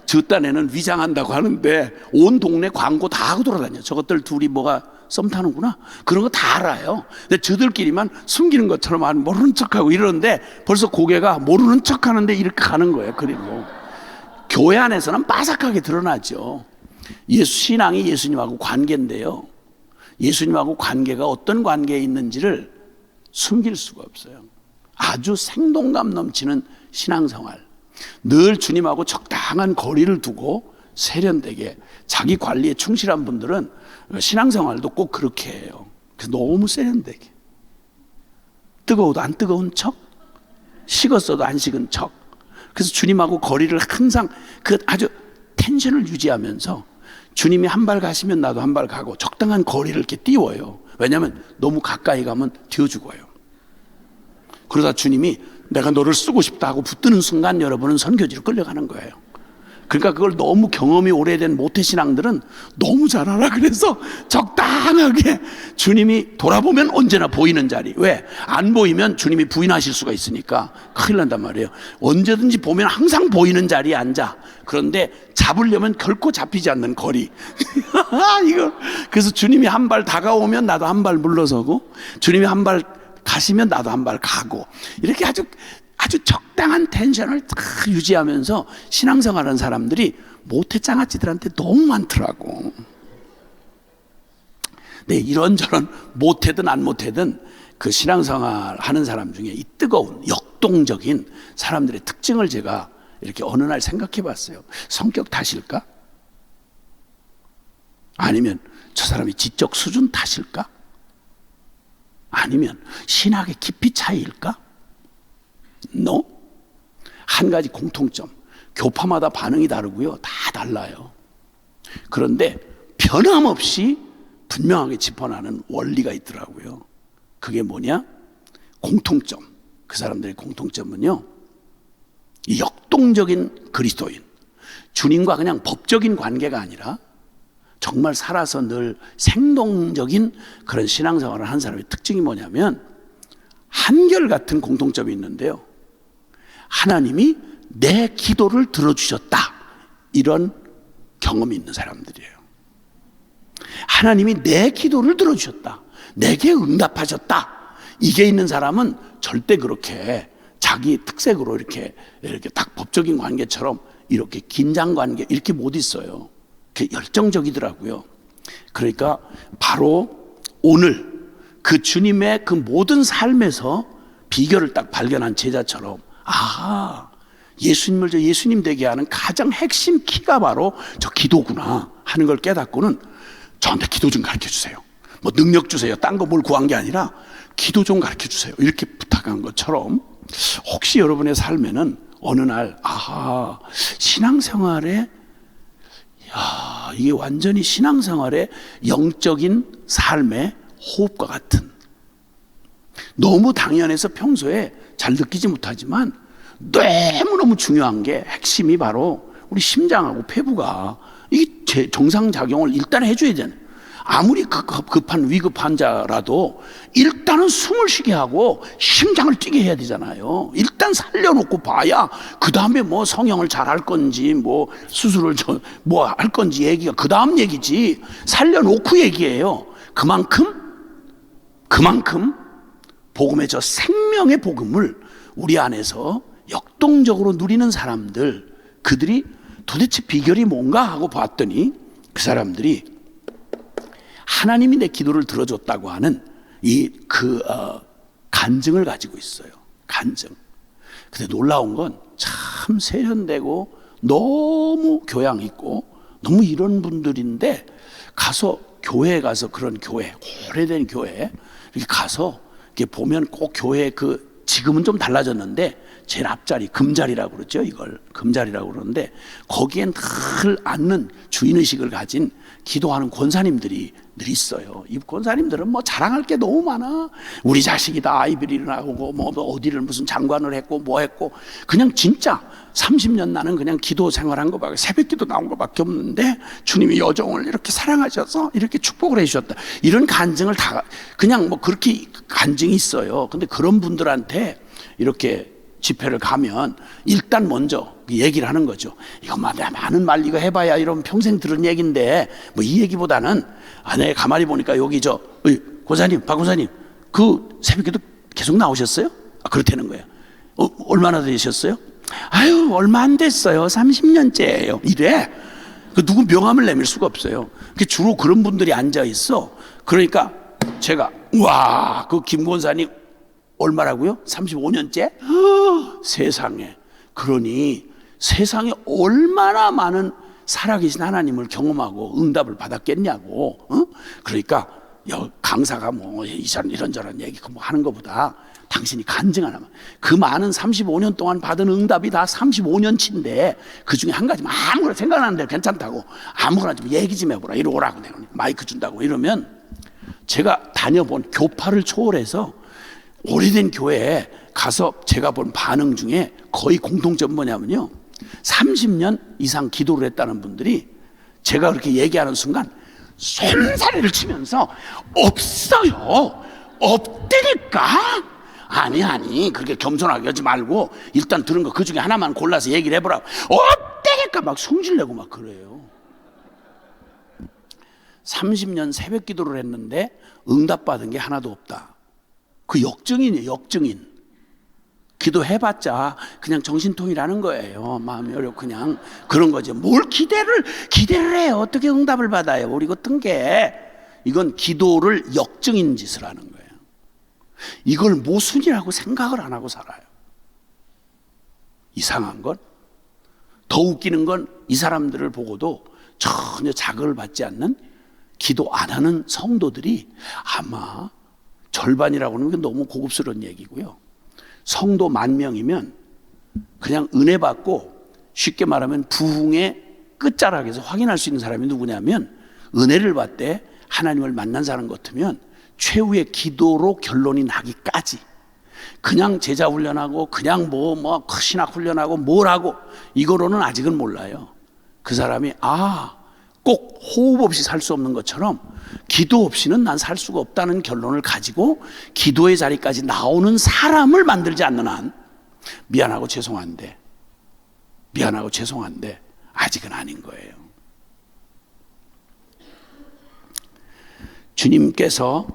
저 딴에는 위장한다고 하는데 온 동네 광고 다 하고 돌아다녀요. 저것들 둘이 뭐가 썸 타는구나, 그런 거 다 알아요. 근데 저들끼리만 숨기는 것처럼 모르는 척하고 이러는데 벌써 고개가 모르는 척하는데 이렇게 가는 거예요. 그리고 교회 안에서는 빠삭하게 드러나죠. 신앙이 예수님하고 관계인데요, 예수님하고 관계가 어떤 관계에 있는지를 숨길 수가 없어요. 아주 생동감 넘치는 신앙생활. 늘 주님하고 적당한 거리를 두고 세련되게 자기 관리에 충실한 분들은 신앙생활도 꼭 그렇게 해요. 그래서 너무 세련되게. 뜨거워도 안 뜨거운 척, 식었어도 안 식은 척. 그래서 주님하고 거리를 항상 그 아주 텐션을 유지하면서 주님이 한 발 가시면 나도 한 발 가고 적당한 거리를 이렇게 띄워요. 왜냐하면 너무 가까이 가면 뒤어 죽어요. 그러다 주님이 내가 너를 쓰고 싶다 하고 붙드는 순간 여러분은 선교지로 끌려가는 거예요. 그러니까 그걸 너무 경험이 오래된 모태신앙들은 너무 잘 알아. 그래서 적당하게 주님이 돌아보면 언제나 보이는 자리. 왜? 안 보이면 주님이 부인하실 수가 있으니까 큰일 난단 말이에요. 언제든지 보면 항상 보이는 자리에 앉아. 그런데 잡으려면 결코 잡히지 않는 거리. 이거. 그래서 주님이 한 발 다가오면 나도 한 발 물러서고, 주님이 한 발 가시면 나도 한 발 가고, 이렇게 아주 적당한 텐션을 딱 유지하면서 신앙생활하는 사람들이 모태장아찌들한테 너무 많더라고. 네, 이런저런 모태든 안 모태든 그 신앙생활 하는 사람 중에 이 뜨거운 역동적인 사람들의 특징을 제가 이렇게 어느 날 생각해 봤어요. 성격 탓일까? 아니면 저 사람이 지적 수준 탓일까? 아니면 신학의 깊이 차이일까? No? 한 가지 공통점. 교파마다 반응이 다르고요. 다 달라요. 그런데 변함없이 분명하게 짚어나는 원리가 있더라고요. 그게 뭐냐? 공통점. 그 사람들의 공통점은요, 이 역동적인 그리스도인, 주님과 그냥 법적인 관계가 아니라 정말 살아서 늘 생동적인 그런 신앙생활을 한 사람의 특징이 뭐냐면 한결같은 공통점이 있는데요, 하나님이 내 기도를 들어주셨다, 이런 경험이 있는 사람들이에요. 하나님이 내 기도를 들어주셨다, 내게 응답하셨다, 이게 있는 사람은 절대 그렇게 자기 특색으로 이렇게 딱 법적인 관계처럼 이렇게 긴장 관계 이렇게 못 있어요. 그게 열정적이더라고요. 그러니까 바로 오늘 그 주님의 그 모든 삶에서 비결을 딱 발견한 제자처럼, 아, 예수님 되게 하는 가장 핵심 키가 바로 저 기도구나 하는 걸 깨닫고는 저한테 기도 좀 가르쳐 주세요. 뭐 능력 주세요. 딴 거 뭘 구한 게 아니라 기도 좀 가르쳐 주세요. 이렇게 부탁한 것처럼 혹시 여러분의 삶에는 어느 날, 아하, 신앙생활에, 야, 이게 완전히 신앙생활의 영적인 삶의 호흡과 같은, 너무 당연해서 평소에 잘 느끼지 못하지만 너무너무 중요한 게, 핵심이 바로 우리 심장하고 폐부가 이게 정상작용을 일단 해줘야 되는, 아무리 급한 위급 환자라도 일단은 숨을 쉬게 하고 심장을 뛰게 해야 되잖아요. 일단 살려놓고 봐야 그 다음에 뭐 성형을 잘 할 건지 뭐 수술을 뭐 할 건지 얘기가 그 다음 얘기지, 살려놓고 얘기해요. 그만큼 복음의 저 생명의 복음을 우리 안에서 역동적으로 누리는 사람들, 그들이 도대체 비결이 뭔가 하고 봤더니 그 사람들이 하나님이 내 기도를 들어줬다고 하는 간증을 가지고 있어요. 간증. 근데 놀라운 건 참 세련되고 너무 교양 있고 너무 이런 분들인데, 교회에 가서 그런 교회, 오래된 교회 이렇게 가서 이렇게 보면 꼭 교회 지금은 좀 달라졌는데 제일 앞자리 금자리라고 그러죠. 이걸 금자리라고 그러는데 거기엔 늘 앉는 주인의식을 가진 기도하는 권사님들이 늘 있어요. 이 권사님들은 뭐 자랑할 게 너무 많아. 우리 자식이 다 아이비리를 나오고 뭐 어디를 무슨 장관을 했고 뭐 했고, 그냥 진짜 30년 나는 그냥 기도 생활한 거밖에, 새벽기도 나온 거밖에 없는데 주님이 여종을 이렇게 사랑하셔서 이렇게 축복을 해주셨다, 이런 간증을 다 그냥 뭐 그렇게 간증이 있어요. 근데 그런 분들한테 이렇게 집회를 가면 일단 먼저 얘기를 하는 거죠. 이거 많은 말 이거 해봐야 이런 평생 들은 얘기인데 뭐 이 얘기보다는, 내가 가만히 보니까 여기 고사님, 박 고사님 그 새벽기도 계속 나오셨어요? 그렇다는 거예요. 얼마나 되셨어요? 아유, 얼마 안 됐어요. 30년째예요. 이래. 누구 명함을 내밀 수가 없어요. 주로 그런 분들이 앉아 있어. 그러니까 제가, 와, 그 김 권사님 얼마라고요? 35년째? 세상에. 그러니 세상에 얼마나 많은 살아계신 하나님을 경험하고 응답을 받았겠냐고. 그러니까 강사가 뭐 이런저런 얘기 뭐 하는 것보다 당신이 간증 하나만, 그 많은 35년 동안 받은 응답이 다 35년치인데 그 중에 한 가지만 아무거나 생각나는 대로 괜찮다고 아무거나 좀 얘기 좀 해보라, 이리 오라고 내가 마이크 준다고 이러면, 제가 다녀본 교파를 초월해서 오래된 교회에 가서 제가 본 반응 중에 거의 공통점 뭐냐면요, 30년 이상 기도를 했다는 분들이 제가 그렇게 얘기하는 순간 손사래를 치면서 없어요, 없다니까, 아니 그렇게 겸손하게 하지 말고 일단 들은 거 그 중에 하나만 골라서 얘기를 해보라고, 없다니까 막 성질내고 막 그래요. 30년 새벽 기도를 했는데 응답받은 게 하나도 없다. 그 역증인이에요, 역증인. 기도해봤자 그냥 정신통일하는 거예요. 마음이 어렵고 그냥 그런 거죠. 뭘 기대를 해요. 어떻게 응답을 받아요, 우리 같은 게. 이건 기도를 역증인 짓을 하는 거예요. 이걸 모순이라고 생각을 안 하고 살아요. 이상한 건, 더 웃기는 건 이 사람들을 보고도 전혀 자극을 받지 않는 기도 안 하는 성도들이 아마 절반이라고 하는 게 너무 고급스러운 얘기고요. 성도 10,000명이면 그냥 은혜 받고, 쉽게 말하면 부흥의 끝자락에서 확인할 수 있는 사람이 누구냐면, 은혜를 받되 하나님을 만난 사람 같으면 최후의 기도로 결론이 나기까지 그냥 제자 훈련하고 그냥 뭐 신학 훈련하고 뭘 하고 이거로는 아직은 몰라요. 그 사람이 꼭 호흡 없이 살 수 없는 것처럼 기도 없이는 난 살 수가 없다는 결론을 가지고 기도의 자리까지 나오는 사람을 만들지 않는 한 미안하고 죄송한데 아직은 아닌 거예요. 주님께서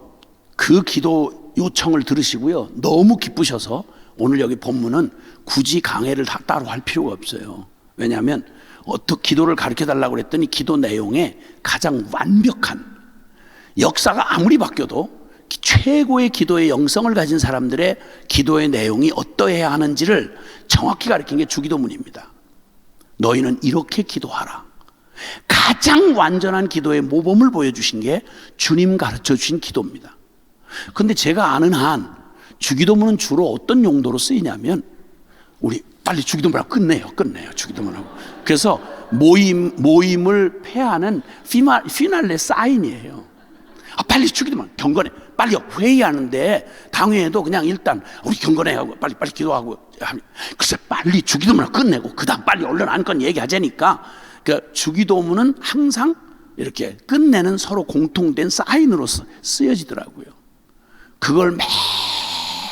그 기도 요청을 들으시고요, 너무 기쁘셔서 오늘 여기 본문은 굳이 강해를 다 따로 할 필요가 없어요. 왜냐하면 어떻게 기도를 가르쳐달라고 그랬더니 기도 내용에 가장 완벽한, 역사가 아무리 바뀌어도 최고의 기도의 영성을 가진 사람들의 기도의 내용이 어떠해야 하는지를 정확히 가르친 게 주기도문입니다. 너희는 이렇게 기도하라. 가장 완전한 기도의 모범을 보여주신 게 주님 가르쳐 주신 기도입니다. 그런데 제가 아는 한 주기도문은 주로 어떤 용도로 쓰이냐면, 우리 빨리 주기도문하고 끝내요 주기도문하고. 그래서 모임을 폐하는 피날레 사인이에요. 빨리 주기도문, 경건해, 빨리 회의하는데 당회에도 그냥 일단 우리 경건해하고 빨리 기도하고, 글쎄 빨리 주기도문을 끝내고 그 다음 빨리 얼른 안건 얘기하자니까, 그러니까 주기도문은 항상 이렇게 끝내는 서로 공통된 사인으로 쓰여지더라고요. 그걸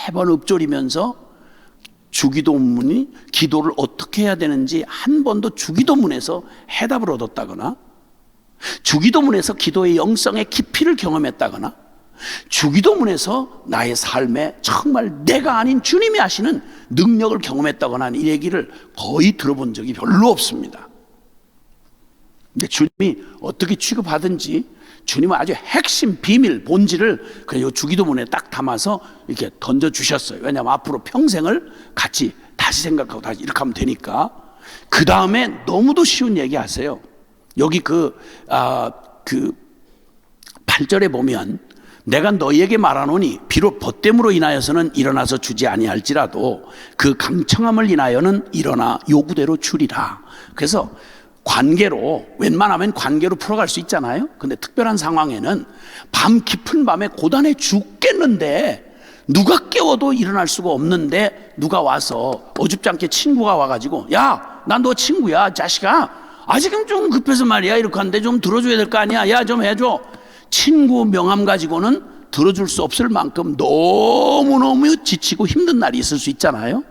매번 읊조리면서 주기도문이 기도를 어떻게 해야 되는지 한 번도 주기도문에서 해답을 얻었다거나, 주기도문에서 기도의 영성의 깊이를 경험했다거나, 주기도문에서 나의 삶에 정말 내가 아닌 주님이 하시는 능력을 경험했다거나 하는 이 얘기를 거의 들어본 적이 별로 없습니다. 근데 주님이 어떻게 취급하든지 주님은 아주 핵심 비밀 본질을 그 주기도문에 딱 담아서 이렇게 던져주셨어요. 왜냐하면 앞으로 평생을 같이 다시 생각하고 다시 이렇게 하면 되니까. 그 다음에 너무도 쉬운 얘기 하세요. 여기 그 8절에 보면, 내가 너희에게 말하노니 비록 벗됨으로 인하여서는 일어나서 주지 아니할지라도 그 강청함을 인하여는 일어나 요구대로 주리라. 그래서 관계로, 웬만하면 관계로 풀어갈 수 있잖아요. 근데 특별한 상황에는 밤 깊은 밤에 고단해 죽겠는데 누가 깨워도 일어날 수가 없는데, 누가 와서 어줍지 않게 친구가 와가지고, 야, 난 너 친구야 자식아, 아직은 좀 급해서 말이야 이렇게 하는데 좀 들어줘야 될 거 아니야, 야 좀 해줘. 친구 명함 가지고는 들어줄 수 없을 만큼 너무너무 지치고 힘든 날이 있을 수 있잖아요.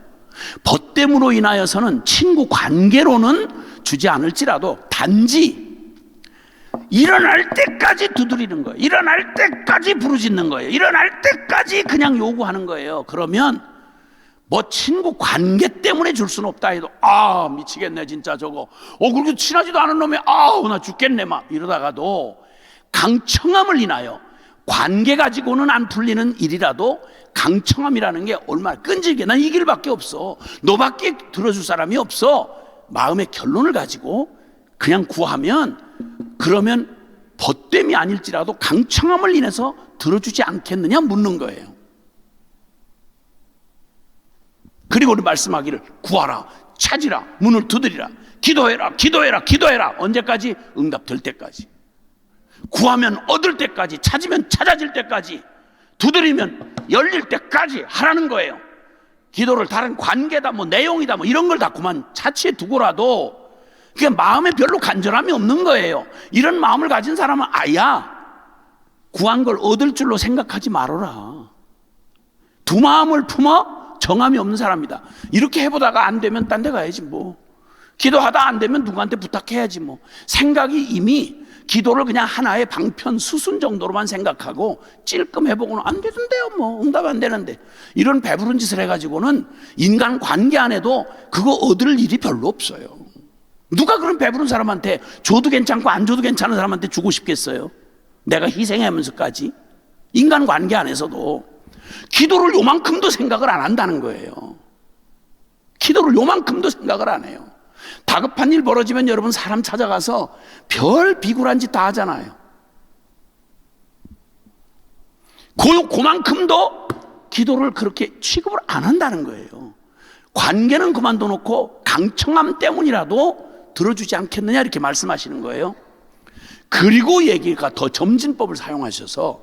벗됨으로 인하여서는 친구 관계로는 주지 않을지라도 단지 일어날 때까지 두드리는 거예요. 일어날 때까지 부르짖는 거예요. 일어날 때까지 그냥 요구하는 거예요. 그러면 뭐 친구 관계 때문에 줄 수는 없다 해도, 미치겠네 진짜 저거, 그렇게 친하지도 않은 놈이 나 죽겠네 막 이러다가도 강청함을 인하여 관계 가지고는 안 풀리는 일이라도 강청함이라는 게 얼마나 끈질게, 난 이 길밖에 없어, 너밖에 들어줄 사람이 없어, 마음의 결론을 가지고 그냥 구하면, 그러면 벗됨이 아닐지라도 강청함을 인해서 들어주지 않겠느냐 묻는 거예요. 그리고 우리 말씀하기를 구하라, 찾으라, 문을 두드리라, 기도해라, 기도해라, 기도해라. 언제까지? 응답될 때까지. 구하면 얻을 때까지, 찾으면 찾아질 때까지, 두드리면 열릴 때까지 하라는 거예요. 기도를 다른 관계다, 뭐 내용이다, 뭐 이런 걸 다 그만 차치해 두고라도 그게 마음에 별로 간절함이 없는 거예요. 이런 마음을 가진 사람은 아야, 구한 걸 얻을 줄로 생각하지 말아라. 두 마음을 품어 정함이 없는 사람이다. 이렇게 해보다가 안 되면 딴 데 가야지 뭐. 기도하다 안 되면 누구한테 부탁해야지 뭐. 생각이 이미 기도를 그냥 하나의 방편 수순 정도로만 생각하고 찔끔 해보고는 안 되던데요, 뭐 응답 안 되는데, 이런 배부른 짓을 해가지고는 인간 관계 안에도 그거 얻을 일이 별로 없어요. 누가 그런 배부른 사람한테 줘도 괜찮고 안 줘도 괜찮은 사람한테 주고 싶겠어요? 내가 희생하면서까지. 인간 관계 안에서도 기도를 요만큼도 생각을 안 한다는 거예요. 기도를 요만큼도 생각을 안 해요. 다급한 일 벌어지면 여러분 사람 찾아가서 별 비굴한 짓 다 하잖아요. 그만큼도 기도를 그렇게 취급을 안 한다는 거예요. 관계는 그만둬 놓고 강청함 때문이라도 들어주지 않겠느냐 이렇게 말씀하시는 거예요. 그리고 얘기가 더 점진법을 사용하셔서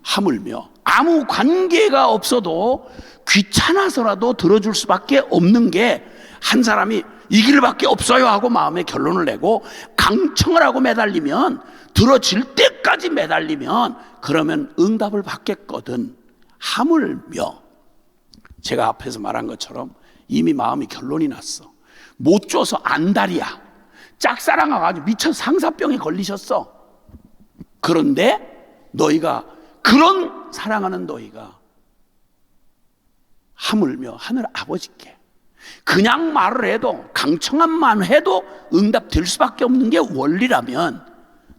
하물며 아무 관계가 없어도 귀찮아서라도 들어줄 수밖에 없는 게, 한 사람이 이 길밖에 없어요 하고 마음의 결론을 내고 강청을 하고 매달리면, 들어질 때까지 매달리면 그러면 응답을 받겠거든. 하물며 제가 앞에서 말한 것처럼 이미 마음이 결론이 났어. 못 줘서 안달이야. 짝사랑아가지고 미쳐 상사병에 걸리셨어. 그런데 너희가, 그런 사랑하는 너희가 하물며 하늘 아버지께 그냥 말을 해도, 강청함만 해도 응답될 수밖에 없는 게 원리라면,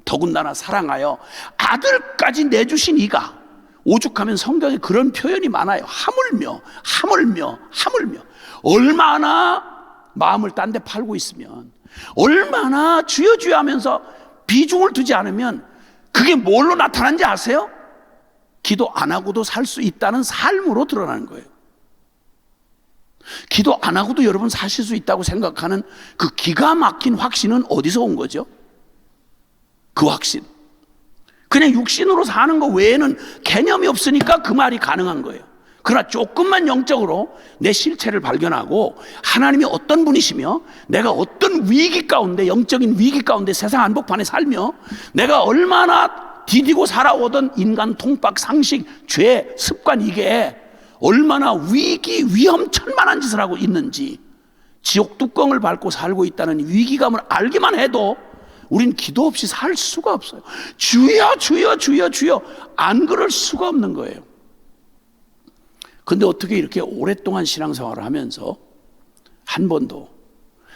더군다나 사랑하여 아들까지 내주신 이가, 오죽하면 성경에 그런 표현이 많아요. 하물며, 하물며, 하물며. 얼마나 마음을 딴 데 팔고 있으면, 얼마나 주여 주여 하면서 비중을 두지 않으면 그게 뭘로 나타난지 아세요? 기도 안 하고도 살 수 있다는 삶으로 드러나는 거예요. 기도 안 하고도 여러분 사실 수 있다고 생각하는 그 기가 막힌 확신은 어디서 온 거죠? 그 확신, 그냥 육신으로 사는 거 외에는 개념이 없으니까 그 말이 가능한 거예요. 그러나 조금만 영적으로 내 실체를 발견하고 하나님이 어떤 분이시며 내가 어떤 위기 가운데, 영적인 위기 가운데 세상 한복판에 살며 내가 얼마나 디디고 살아오던 인간 통박, 상식, 죄, 습관, 이게 얼마나 위기, 위험천만한 짓을 하고 있는지, 지옥 뚜껑을 밟고 살고 있다는 위기감을 알기만 해도 우린 기도 없이 살 수가 없어요. 주여 주여 주여 주여 안 그럴 수가 없는 거예요. 근데 어떻게 이렇게 오랫동안 신앙생활을 하면서 한 번도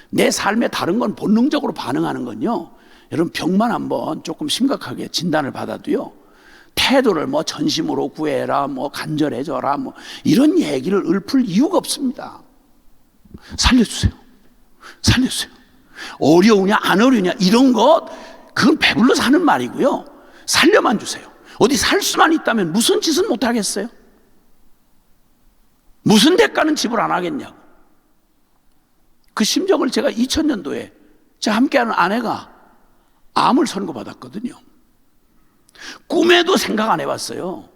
내 삶에 다른 건 본능적으로 반응하는 건요, 여러분 병만 한번 조금 심각하게 진단을 받아도요, 태도를 뭐 전심으로 구해라, 뭐 간절해져라, 뭐 이런 얘기를 읊을 이유가 없습니다. 살려주세요, 살려주세요. 어려우냐 안 어려우냐 이런 것, 그건 배불러 사는 말이고요. 살려만 주세요. 어디 살 수만 있다면 무슨 짓은 못 하겠어요? 무슨 대가는 지불 안 하겠냐고. 그 심정을 제가 2000년도에 제가 함께하는 아내가 암을 선고받았거든요. 꿈에도 생각 안 해봤어요.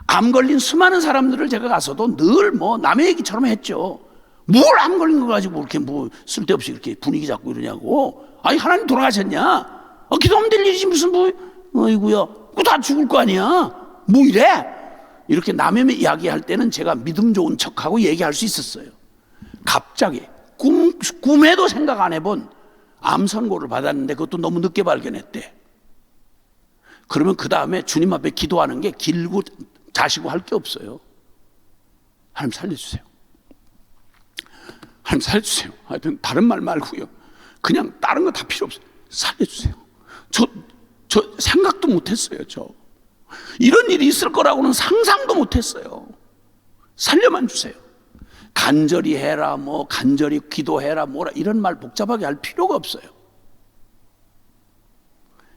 암 걸린 수많은 사람들을 제가 가서도 늘 뭐 남의 얘기처럼 했죠. 뭘 암 걸린 거 가지고 이렇게 뭐 쓸데없이 이렇게 분위기 잡고 이러냐고. 아니 하나님 돌아가셨냐? 기도하면 될 일이지 무슨 뭐, 어이구야, 그거 다 죽을 거 아니야. 뭐 이래? 이렇게 남의 이야기할 때는 제가 믿음 좋은 척하고 얘기할 수 있었어요. 갑자기 꿈에도 생각 안 해본 암 선고를 받았는데 그것도 너무 늦게 발견했대. 그러면 그 다음에 주님 앞에 기도하는 게 길고 자시고 할 게 없어요. 하나님 살려주세요. 하나님 살려주세요. 하여튼 다른 말 말고요, 그냥 다른 거 다 필요 없어요. 살려주세요. 저 생각도 못했어요. 저 이런 일이 있을 거라고는 상상도 못했어요. 살려만 주세요. 간절히 해라, 뭐 간절히 기도해라, 뭐라 이런 말 복잡하게 할 필요가 없어요.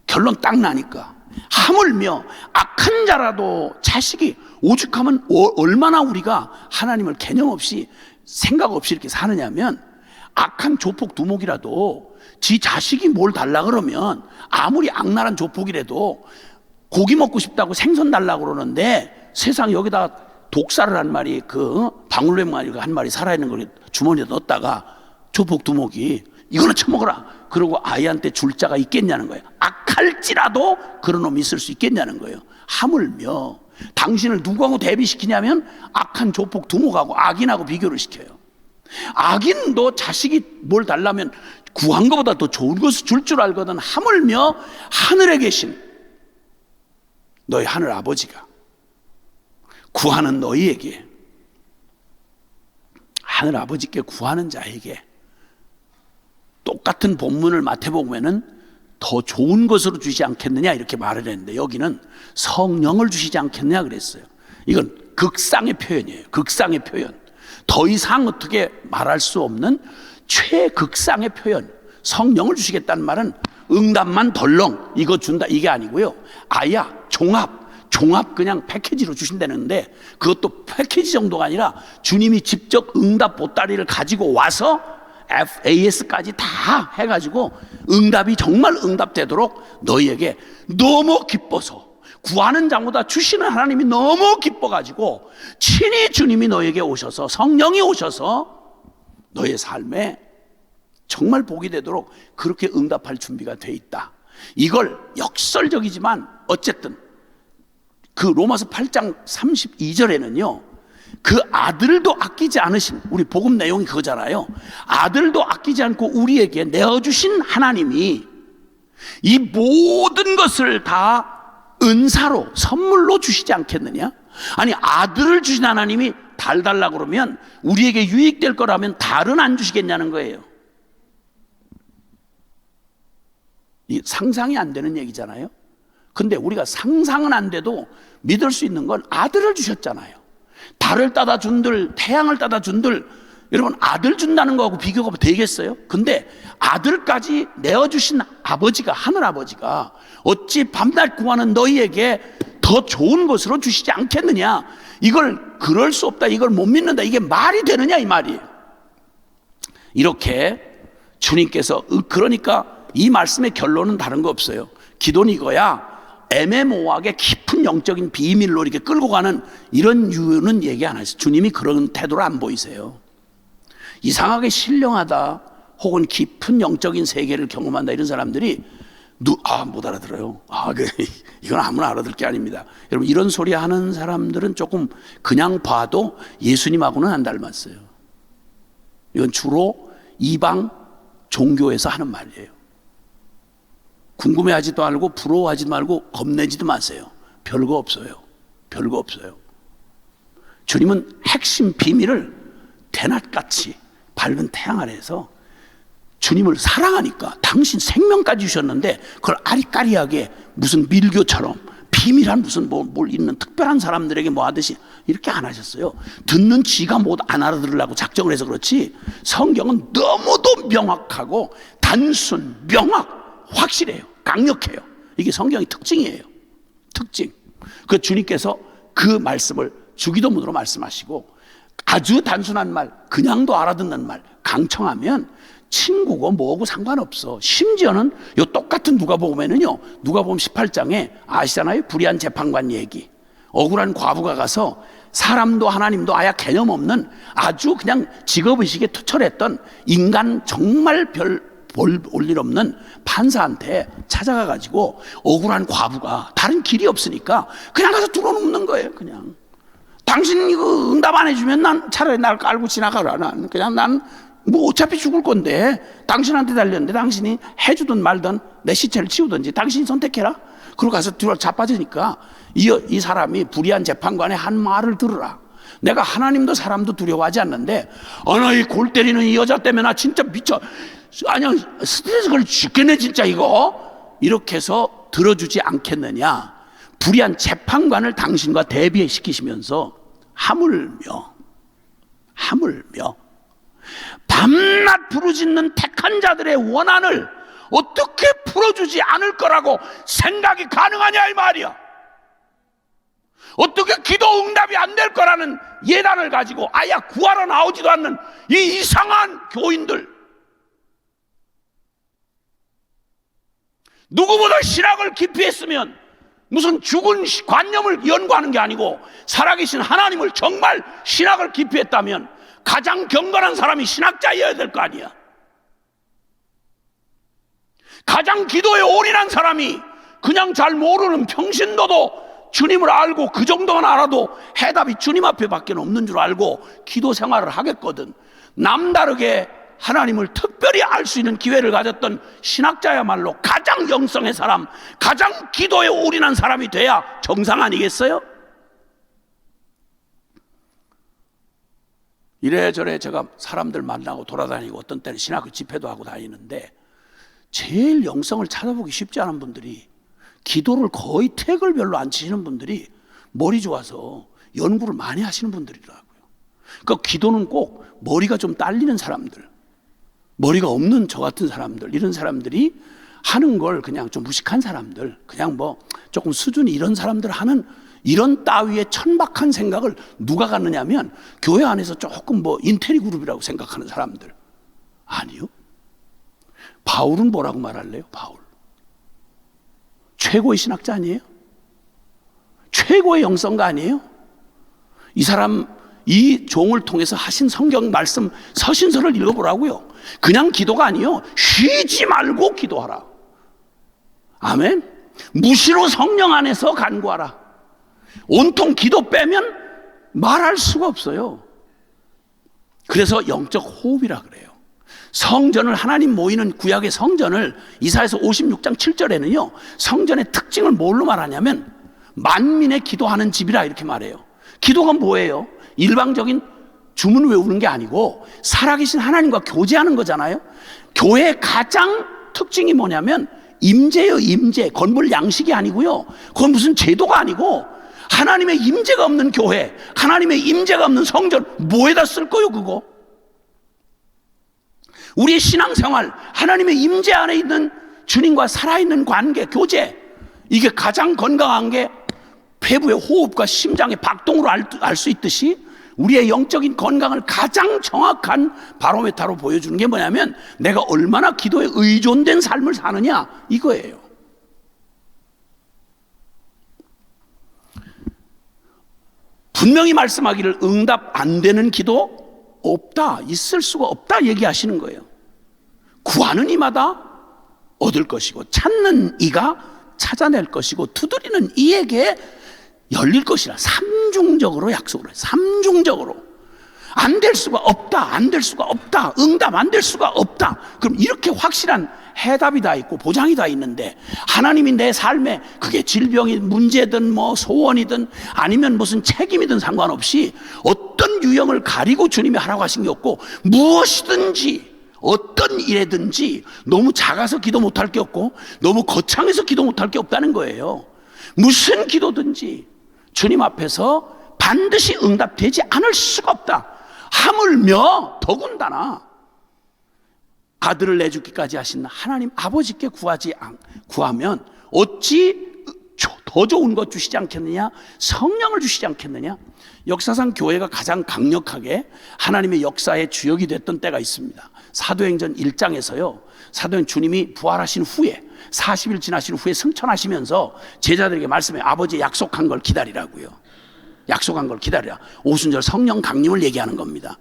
결론 딱 나니까 하물며 악한 자라도 자식이 오죽하면 얼마나 우리가 하나님을 개념 없이 생각 없이 이렇게 사느냐면, 악한 조폭 두목이라도 지 자식이 뭘 달라 그러면 아무리 악랄한 조폭이라도 고기 먹고 싶다고 생선 달라고 그러는데, 세상 여기다가 독살을 한 마리, 그 방울뱀마리가 한 마리 살아있는 걸 주머니에 넣었다가 조폭 두목이 이거는 처먹어라 그러고 아이한테 줄 자가 있겠냐는 거예요. 악할지라도 그런 놈이 있을 수 있겠냐는 거예요. 하물며 당신을 누구하고 대비시키냐면 악한 조폭 두목하고 악인하고 비교를 시켜요. 악인도 자식이 뭘 달라면 구한 것보다 더 좋은 것을 줄 줄 알거든. 하물며 하늘에 계신 너희 하늘 아버지가 구하는 너희에게, 하늘 아버지께 구하는 자에게 똑같은 본문을 마태복음에는 더 좋은 것으로 주시지 않겠느냐 이렇게 말을 했는데, 여기는 성령을 주시지 않겠느냐 그랬어요. 이건 극상의 표현이에요. 극상의 표현. 더 이상 어떻게 말할 수 없는 최극상의 표현. 성령을 주시겠다는 말은 응답만 덜렁 이거 준다 이게 아니고요. 아야, 종합 그냥 패키지로 주신다는데, 그것도 패키지 정도가 아니라 주님이 직접 응답 보따리를 가지고 와서 FAS까지 다 해가지고 응답이 정말 응답되도록 너희에게 너무 기뻐서, 구하는 자보다 주시는 하나님이 너무 기뻐가지고 친히 주님이 너에게 오셔서, 성령이 오셔서 너의 삶에 정말 복이 되도록 그렇게 응답할 준비가 돼 있다. 이걸 역설적이지만 어쨌든 그 로마서 8장 32절에는요 그 아들도 아끼지 않으신, 우리 복음 내용이 그거잖아요. 아들도 아끼지 않고 우리에게 내어주신 하나님이 이 모든 것을 다 은사로 선물로 주시지 않겠느냐? 아니, 아들을 주신 하나님이 달 달라 그러면 우리에게 유익될 거라면 달은 안 주시겠냐는 거예요. 이 상상이 안 되는 얘기잖아요. 근데 우리가 상상은 안 돼도 믿을 수 있는 건 아들을 주셨잖아요. 달을 따다 준들, 태양을 따다 준들, 여러분 아들 준다는 거하고 비교가 되겠어요? 근데 아들까지 내어주신 아버지가, 하늘 아버지가 어찌 밤낮 구하는 너희에게 더 좋은 것으로 주시지 않겠느냐? 이걸 그럴 수 없다, 이걸 못 믿는다, 이게 말이 되느냐 이 말이에요. 이렇게 주님께서, 그러니까 이 말씀의 결론은 다른 거 없어요. 기도는 이거야. 애매모호하게 깊은 영적인 비밀로 이렇게 끌고 가는 이런 이유는 얘기 안 하세요. 주님이 그런 태도를 안 보이세요. 이상하게 신령하다 혹은 깊은 영적인 세계를 경험한다 이런 사람들이 못 알아들어요. 이건 아무나 알아들 게 아닙니다. 여러분, 이런 소리 하는 사람들은 조금 그냥 봐도 예수님하고는 안 닮았어요. 이건 주로 이방 종교에서 하는 말이에요. 궁금해하지도 말고 부러워하지 말고 겁내지도 마세요. 별거 없어요. 별거 없어요. 주님은 핵심 비밀을 대낮같이 밝은 태양 아래에서 주님을 사랑하니까 당신 생명까지 주셨는데 그걸 아리까리하게 무슨 밀교처럼 비밀한 무슨 뭘 있는 특별한 사람들에게 뭐 하듯이 이렇게 안 하셨어요. 듣는 지가 못 안 알아들으려고 작정을 해서 그렇지, 성경은 너무도 명확하고 단순, 명확, 확실해요. 강력해요. 이게 성경의 특징이에요. 특징. 그 주님께서 그 말씀을 주기도문으로 말씀하시고, 아주 단순한 말, 그냥도 알아듣는 말 강청하면 친구고 뭐고 상관없어. 심지어는 요 똑같은 누가복음에는요, 누가복음 18장에 아시잖아요? 불의한 재판관 얘기. 억울한 과부가 가서 사람도 하나님도 아예 개념 없는 아주 그냥 직업의식에 투철했던 인간 정말 볼 일 없는 판사한테 찾아가가지고 억울한 과부가 다른 길이 없으니까 그냥 가서 들어눕는 거예요. 그냥 당신 이거 응답 안 해주면 난 차라리 날 깔고 지나가라. 난 뭐 어차피 죽을 건데 당신한테 달렸는데 당신이 해주든 말든 내 시체를 치우든지 당신이 선택해라. 그러고 가서 뒤로 자빠지니까 이 사람이 불의한 재판관의 한 말을 들으라. 내가 하나님도 사람도 두려워하지 않는데 이 골 때리는 이 여자 때문에 나 진짜 미쳐, 아니야 스트레스 걸려 죽겠네 진짜 이거, 이렇게 해서 들어주지 않겠느냐. 불의한 재판관을 당신과 대비시키시면서 하물며 하물며 밤낮 부르짖는 택한 자들의 원한을 어떻게 풀어주지 않을 거라고 생각이 가능하냐 이 말이야. 어떻게 기도 응답이 안 될 거라는 예단을 가지고 아예 구하러 나오지도 않는 이 이상한 교인들, 누구보다 신학을 깊이 했으면 무슨 죽은 관념을 연구하는 게 아니고 살아계신 하나님을 정말 신학을 깊이 했다면 가장 경건한 사람이 신학자여야 될 거 아니야. 가장 기도에 올인한 사람이 그냥 잘 모르는 평신도도 주님을 알고 그 정도만 알아도 해답이 주님 앞에 밖에 없는 줄 알고 기도 생활을 하겠거든. 남다르게 하나님을 특별히 알 수 있는 기회를 가졌던 신학자야말로 가장 영성의 사람, 가장 기도에 올인한 사람이 돼야 정상 아니겠어요? 이래저래 제가 사람들 만나고 돌아다니고 어떤 때는 신학교 집회도 하고 다니는데 제일 영성을 찾아보기 쉽지 않은 분들이, 기도를 거의 택을 별로 안 치시는 분들이 머리 좋아서 연구를 많이 하시는 분들이더라고요. 그러니까 기도는 꼭 머리가 좀 딸리는 사람들, 머리가 없는 저 같은 사람들, 이런 사람들이 하는 걸 그냥 좀 무식한 사람들, 그냥 뭐 조금 수준이 이런 사람들 하는 이런 따위의 천박한 생각을 누가 갖느냐면 교회 안에서 조금 뭐 인테리 그룹이라고 생각하는 사람들. 아니요. 바울은 뭐라고 말할래요? 바울 최고의 신학자 아니에요? 최고의 영성가 아니에요? 이 사람 이 종을 통해서 하신 성경 말씀 서신서를 읽어보라고요. 그냥 기도가 아니요, 쉬지 말고 기도하라. 아멘. 무시로 성령 안에서 간구하라. 온통 기도 빼면 말할 수가 없어요. 그래서 영적 호흡이라 그래요. 성전을, 하나님 모이는 구약의 성전을 이사야서 56장 7절에는요 성전의 특징을 뭘로 말하냐면 만민의 기도하는 집이라 이렇게 말해요. 기도가 뭐예요? 일방적인 주문 외우는 게 아니고 살아계신 하나님과 교제하는 거잖아요. 교회의 가장 특징이 뭐냐면 임재예요. 임재. 건물 양식이 아니고요, 그건 무슨 제도가 아니고 하나님의 임재가 없는 교회, 하나님의 임재가 없는 성전 뭐에다 쓸 거요 그거? 우리의 신앙생활, 하나님의 임재 안에 있는 주님과 살아있는 관계, 교제, 이게 가장 건강한 게 폐부의 호흡과 심장의 박동으로 알 수 있듯이 우리의 영적인 건강을 가장 정확한 바로메타로 보여주는 게 뭐냐면 내가 얼마나 기도에 의존된 삶을 사느냐 이거예요. 분명히 말씀하기를 응답 안 되는 기도 없다, 있을 수가 없다 얘기하시는 거예요. 구하는 이마다 얻을 것이고 찾는 이가 찾아낼 것이고 두드리는 이에게 열릴 것이라 삼중적으로 약속을 해요. 삼중적으로. 안 될 수가 없다, 안 될 수가 없다, 응답 안 될 수가 없다. 그럼 이렇게 확실한 해답이 다 있고 보장이 다 있는데 하나님이 내 삶에 그게 질병이 문제든 뭐 소원이든 아니면 무슨 책임이든 상관없이 어떤 유형을 가리고 주님이 하라고 하신 게 없고 무엇이든지 어떤 일에든지 너무 작아서 기도 못할 게 없고 너무 거창해서 기도 못할 게 없다는 거예요. 무슨 기도든지 주님 앞에서 반드시 응답되지 않을 수가 없다. 하물며 더군다나 아들을 내주기까지 하신 하나님 아버지께 구하면 어찌 더 좋은 것 주시지 않겠느냐? 성령을 주시지 않겠느냐? 역사상 교회가 가장 강력하게 하나님의 역사의 주역이 됐던 때가 있습니다. 사도행전 1장에서요 사도행 주님이 부활하신 후에 40일 지나신 후에 승천하시면서 제자들에게 말씀해 아버지 약속한 걸 기다리라고요. 약속한 걸 기다리라. 오순절 성령 강림을 얘기하는 겁니다.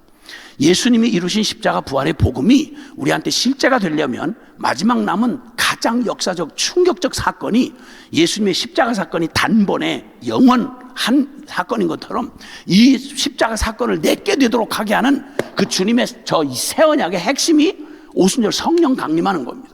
예수님이 이루신 십자가 부활의 복음이 우리한테 실제가 되려면 마지막 남은 가장 역사적 충격적 사건이 예수님의 십자가 사건이 단번에 영원한 사건인 것처럼 이 십자가 사건을 내게 되도록 하게 하는 그 주님의 저 새 언약의 핵심이 오순절 성령 강림하는 겁니다.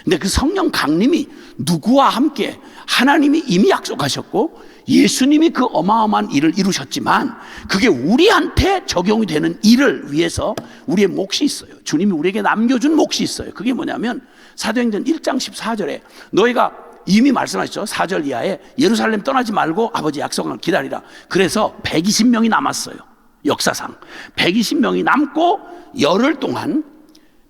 근데 그 성령 강림이 누구와 함께 하나님이 이미 약속하셨고 예수님이 그 어마어마한 일을 이루셨지만 그게 우리한테 적용이 되는 일을 위해서 우리의 몫이 있어요. 주님이 우리에게 남겨준 몫이 있어요. 그게 뭐냐면 사도행전 1장 14절에 너희가 이미 말씀하셨죠. 4절 이하에 예루살렘 떠나지 말고 아버지 약속을 기다리라. 그래서 120명이 남았어요. 역사상 120명이 남고 열흘 동안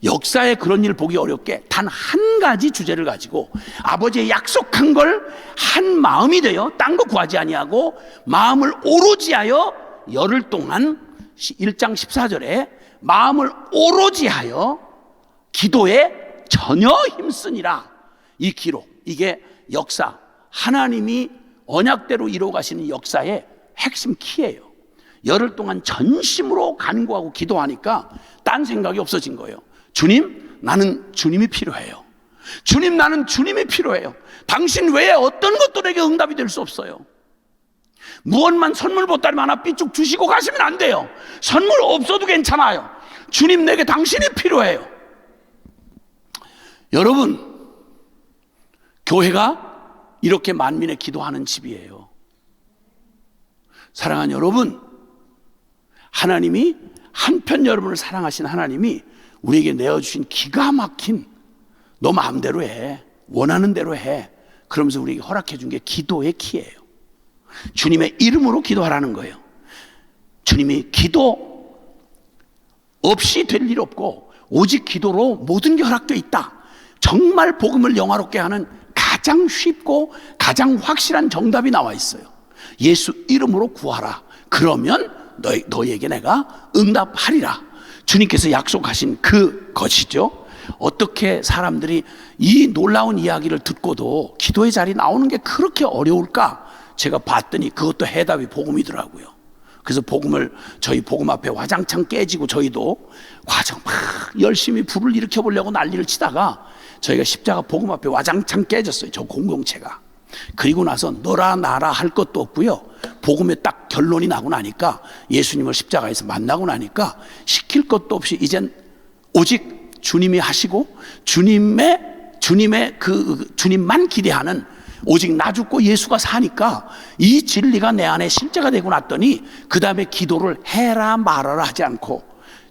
역사에 그런 일을 보기 어렵게 단 한 가지 주제를 가지고 아버지의 약속한 걸 한 마음이 되어 딴 거 구하지 아니하고 마음을 오로지 하여 열흘 동안 1장 14절에 마음을 오로지 하여 기도에 전혀 힘쓰니라. 이 기록, 이게 역사, 하나님이 언약대로 이루어 가시는 역사의 핵심 키예요. 열흘 동안 전심으로 간구하고 기도하니까 딴 생각이 없어진 거예요. 주님, 나는 주님이 필요해요. 주님, 나는 주님이 필요해요. 당신 외에 어떤 것도 내게 응답이 될 수 없어요. 무엇만 선물 보따리 하나 삐쭉 주시고 가시면 안 돼요. 선물 없어도 괜찮아요. 주님, 내게 당신이 필요해요. 여러분, 교회가 이렇게 만민의 기도하는 집이에요. 사랑하는 여러분, 하나님이 한편 여러분을 사랑하신 하나님이 우리에게 내어주신 기가 막힌, 너 마음대로 해, 원하는 대로 해, 그러면서 우리에게 허락해 준 게 기도의 키예요. 주님의 이름으로 기도하라는 거예요. 주님이 기도 없이 될 일 없고 오직 기도로 모든 게 허락되어 있다. 정말 복음을 영화롭게 하는 가장 쉽고 가장 확실한 정답이 나와 있어요. 예수 이름으로 구하라. 그러면 너에게 내가 응답하리라. 주님께서 약속하신 그 것이죠. 어떻게 사람들이 이 놀라운 이야기를 듣고도 기도의 자리에 나오는 게 그렇게 어려울까? 제가 봤더니 그것도 해답이 복음이더라고요. 그래서 복음을, 저희 복음 앞에 와장창 깨지고 저희도 과정 막 열심히 불을 일으켜 보려고 난리를 치다가 저희가 십자가 복음 앞에 와장창 깨졌어요. 저 공동체가. 그리고 나서 너라 나라 할 것도 없고요. 복음에 딱 결론이 나고 나니까, 예수님을 십자가에서 만나고 나니까 시킬 것도 없이 이젠 오직 주님이 하시고 주님의 주님만 기대하는, 오직 나 죽고 예수가 사니까 이 진리가 내 안에 실제가 되고 났더니 그 다음에 기도를 해라 말아라 하지 않고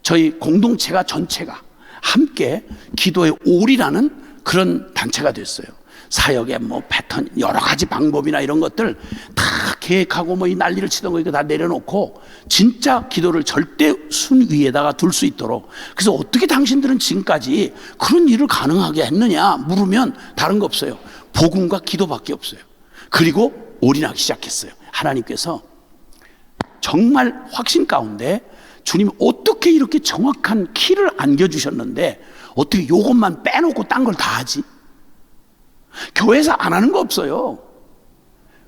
저희 공동체가 전체가 함께 기도에 올이라는 그런 단체가 됐어요. 사역의 뭐 패턴, 여러 가지 방법이나 이런 것들 다 계획하고 뭐 이 난리를 치던 거 이거 다 내려놓고 진짜 기도를 절대 순 위에다가 둘 수 있도록. 그래서 어떻게 당신들은 지금까지 그런 일을 가능하게 했느냐 물으면 다른 거 없어요. 복음과 기도밖에 없어요. 그리고 올인하기 시작했어요. 하나님께서 정말 확신 가운데 주님 어떻게 이렇게 정확한 키를 안겨주셨는데 어떻게 이것만 빼놓고 딴 걸 다 하지? 교회에서 안 하는 거 없어요.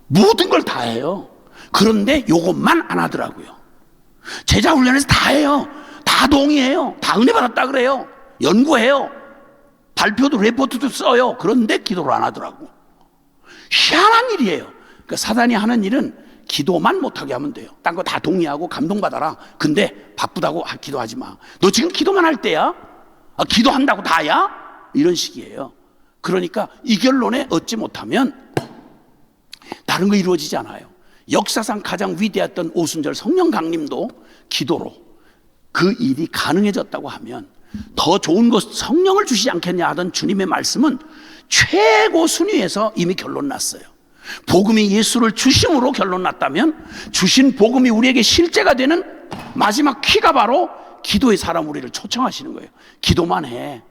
모든 걸 다 해요. 그런데 이것만 안 하더라고요. 제자 훈련에서 다 해요. 다 동의해요. 다 은혜 받았다 그래요. 연구해요. 발표도 레포트도 써요. 그런데 기도를 안 하더라고. 희한한 일이에요. 그러니까 사단이 하는 일은 기도만 못하게 하면 돼요. 딴 거 다 동의하고 감동받아라. 근데 바쁘다고 기도하지 마. 너 지금 기도만 할 때야? 기도한다고 다야? 이런 식이에요. 그러니까 이 결론에 얻지 못하면 다른 거 이루어지지 않아요. 역사상 가장 위대했던 오순절 성령 강림도 기도로 그 일이 가능해졌다고 하면 더 좋은 것 성령을 주시지 않겠냐 하던 주님의 말씀은 최고 순위에서 이미 결론 났어요. 복음이 예수를 주심으로 결론 났다면 주신 복음이 우리에게 실제가 되는 마지막 키가 바로 기도의 사람 우리를 초청하시는 거예요. 기도만 해.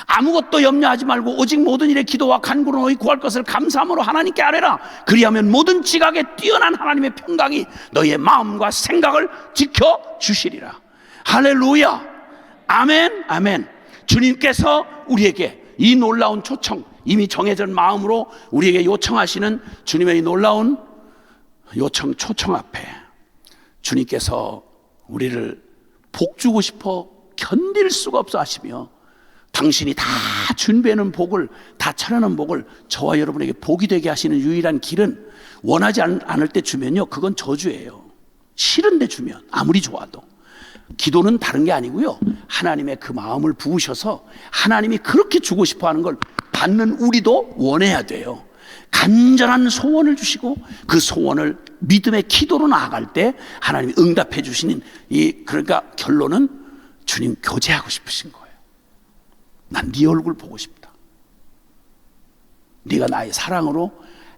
아무것도 염려하지 말고 오직 모든 일에 기도와 간구로 너희 구할 것을 감사함으로 하나님께 아뢰라. 그리하면 모든 지각에 뛰어난 하나님의 평강이 너희의 마음과 생각을 지켜주시리라. 할렐루야. 아멘. 아멘. 주님께서 우리에게 이 놀라운 초청, 이미 정해진 마음으로 우리에게 요청하시는 주님의 이 놀라운 요청, 초청 앞에 주님께서 우리를 복 주고 싶어 견딜 수가 없어 하시며 당신이 다 준비해놓은 복을, 다 차려놓은 복을 저와 여러분에게 복이 되게 하시는 유일한 길은 원하지 않을 때 주면요, 그건 저주예요. 싫은데 주면 아무리 좋아도. 기도는 다른 게 아니고요, 하나님의 그 마음을 부으셔서 하나님이 그렇게 주고 싶어하는 걸 받는 우리도 원해야 돼요. 간절한 소원을 주시고 그 소원을 믿음의 기도로 나아갈 때 하나님이 응답해 주시는 그러니까 결론은 주님 교제하고 싶으신 거예요. 난 네 얼굴 보고 싶다. 네가 나의 사랑으로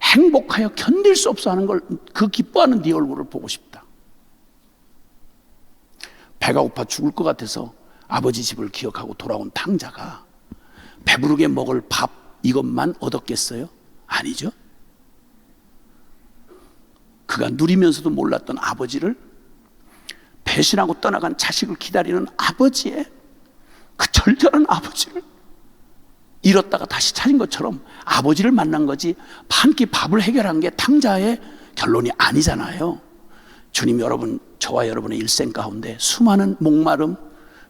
행복하여 견딜 수 없어 하는 걸, 그 기뻐하는 네 얼굴을 보고 싶다. 배가 고파 죽을 것 같아서 아버지 집을 기억하고 돌아온 탕자가 배부르게 먹을 밥 이것만 얻었겠어요? 아니죠. 그가 누리면서도 몰랐던 아버지를, 배신하고 떠나간 자식을 기다리는 아버지의 그 절절한 아버지를 잃었다가 다시 찾은 것처럼 아버지를 만난 거지, 한 끼 밥을 해결한 게 탕자의 결론이 아니잖아요. 주님, 여러분, 저와 여러분의 일생 가운데 수많은 목마름,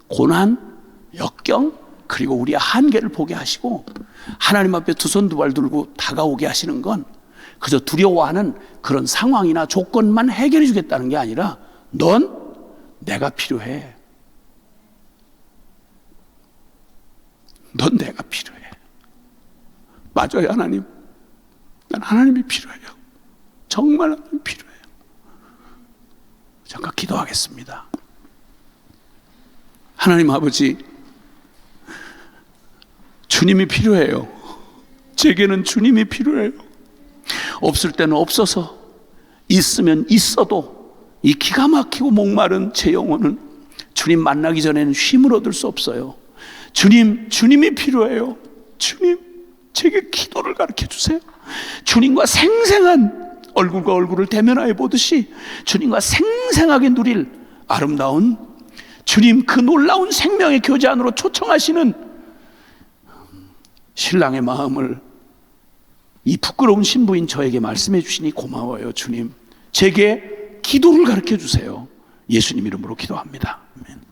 고난, 역경, 그리고 우리의 한계를 보게 하시고 하나님 앞에 두 손 두 발 들고 다가오게 하시는 건 그저 두려워하는 그런 상황이나 조건만 해결해 주겠다는 게 아니라, 넌 내가 필요해. 넌 내가 필요해. 맞아요, 하나님. 난 하나님이 필요해요. 정말 하나님이 필요해요. 잠깐 기도하겠습니다. 하나님 아버지, 주님이 필요해요. 제게는 주님이 필요해요. 없을 때는 없어서, 있으면 있어도 이 기가 막히고 목마른 제 영혼은 주님 만나기 전에는 쉼을 얻을 수 없어요. 주님, 주님이 필요해요. 주님, 제게 기도를 가르쳐 주세요. 주님과 생생한 얼굴과 얼굴을 대면하여 보듯이 주님과 생생하게 누릴 아름다운 주님, 그 놀라운 생명의 교제 안으로 초청하시는 신랑의 마음을 이 부끄러운 신부인 저에게 말씀해 주시니 고마워요. 주님, 제게 기도를 가르쳐 주세요. 예수님 이름으로 기도합니다. 아멘.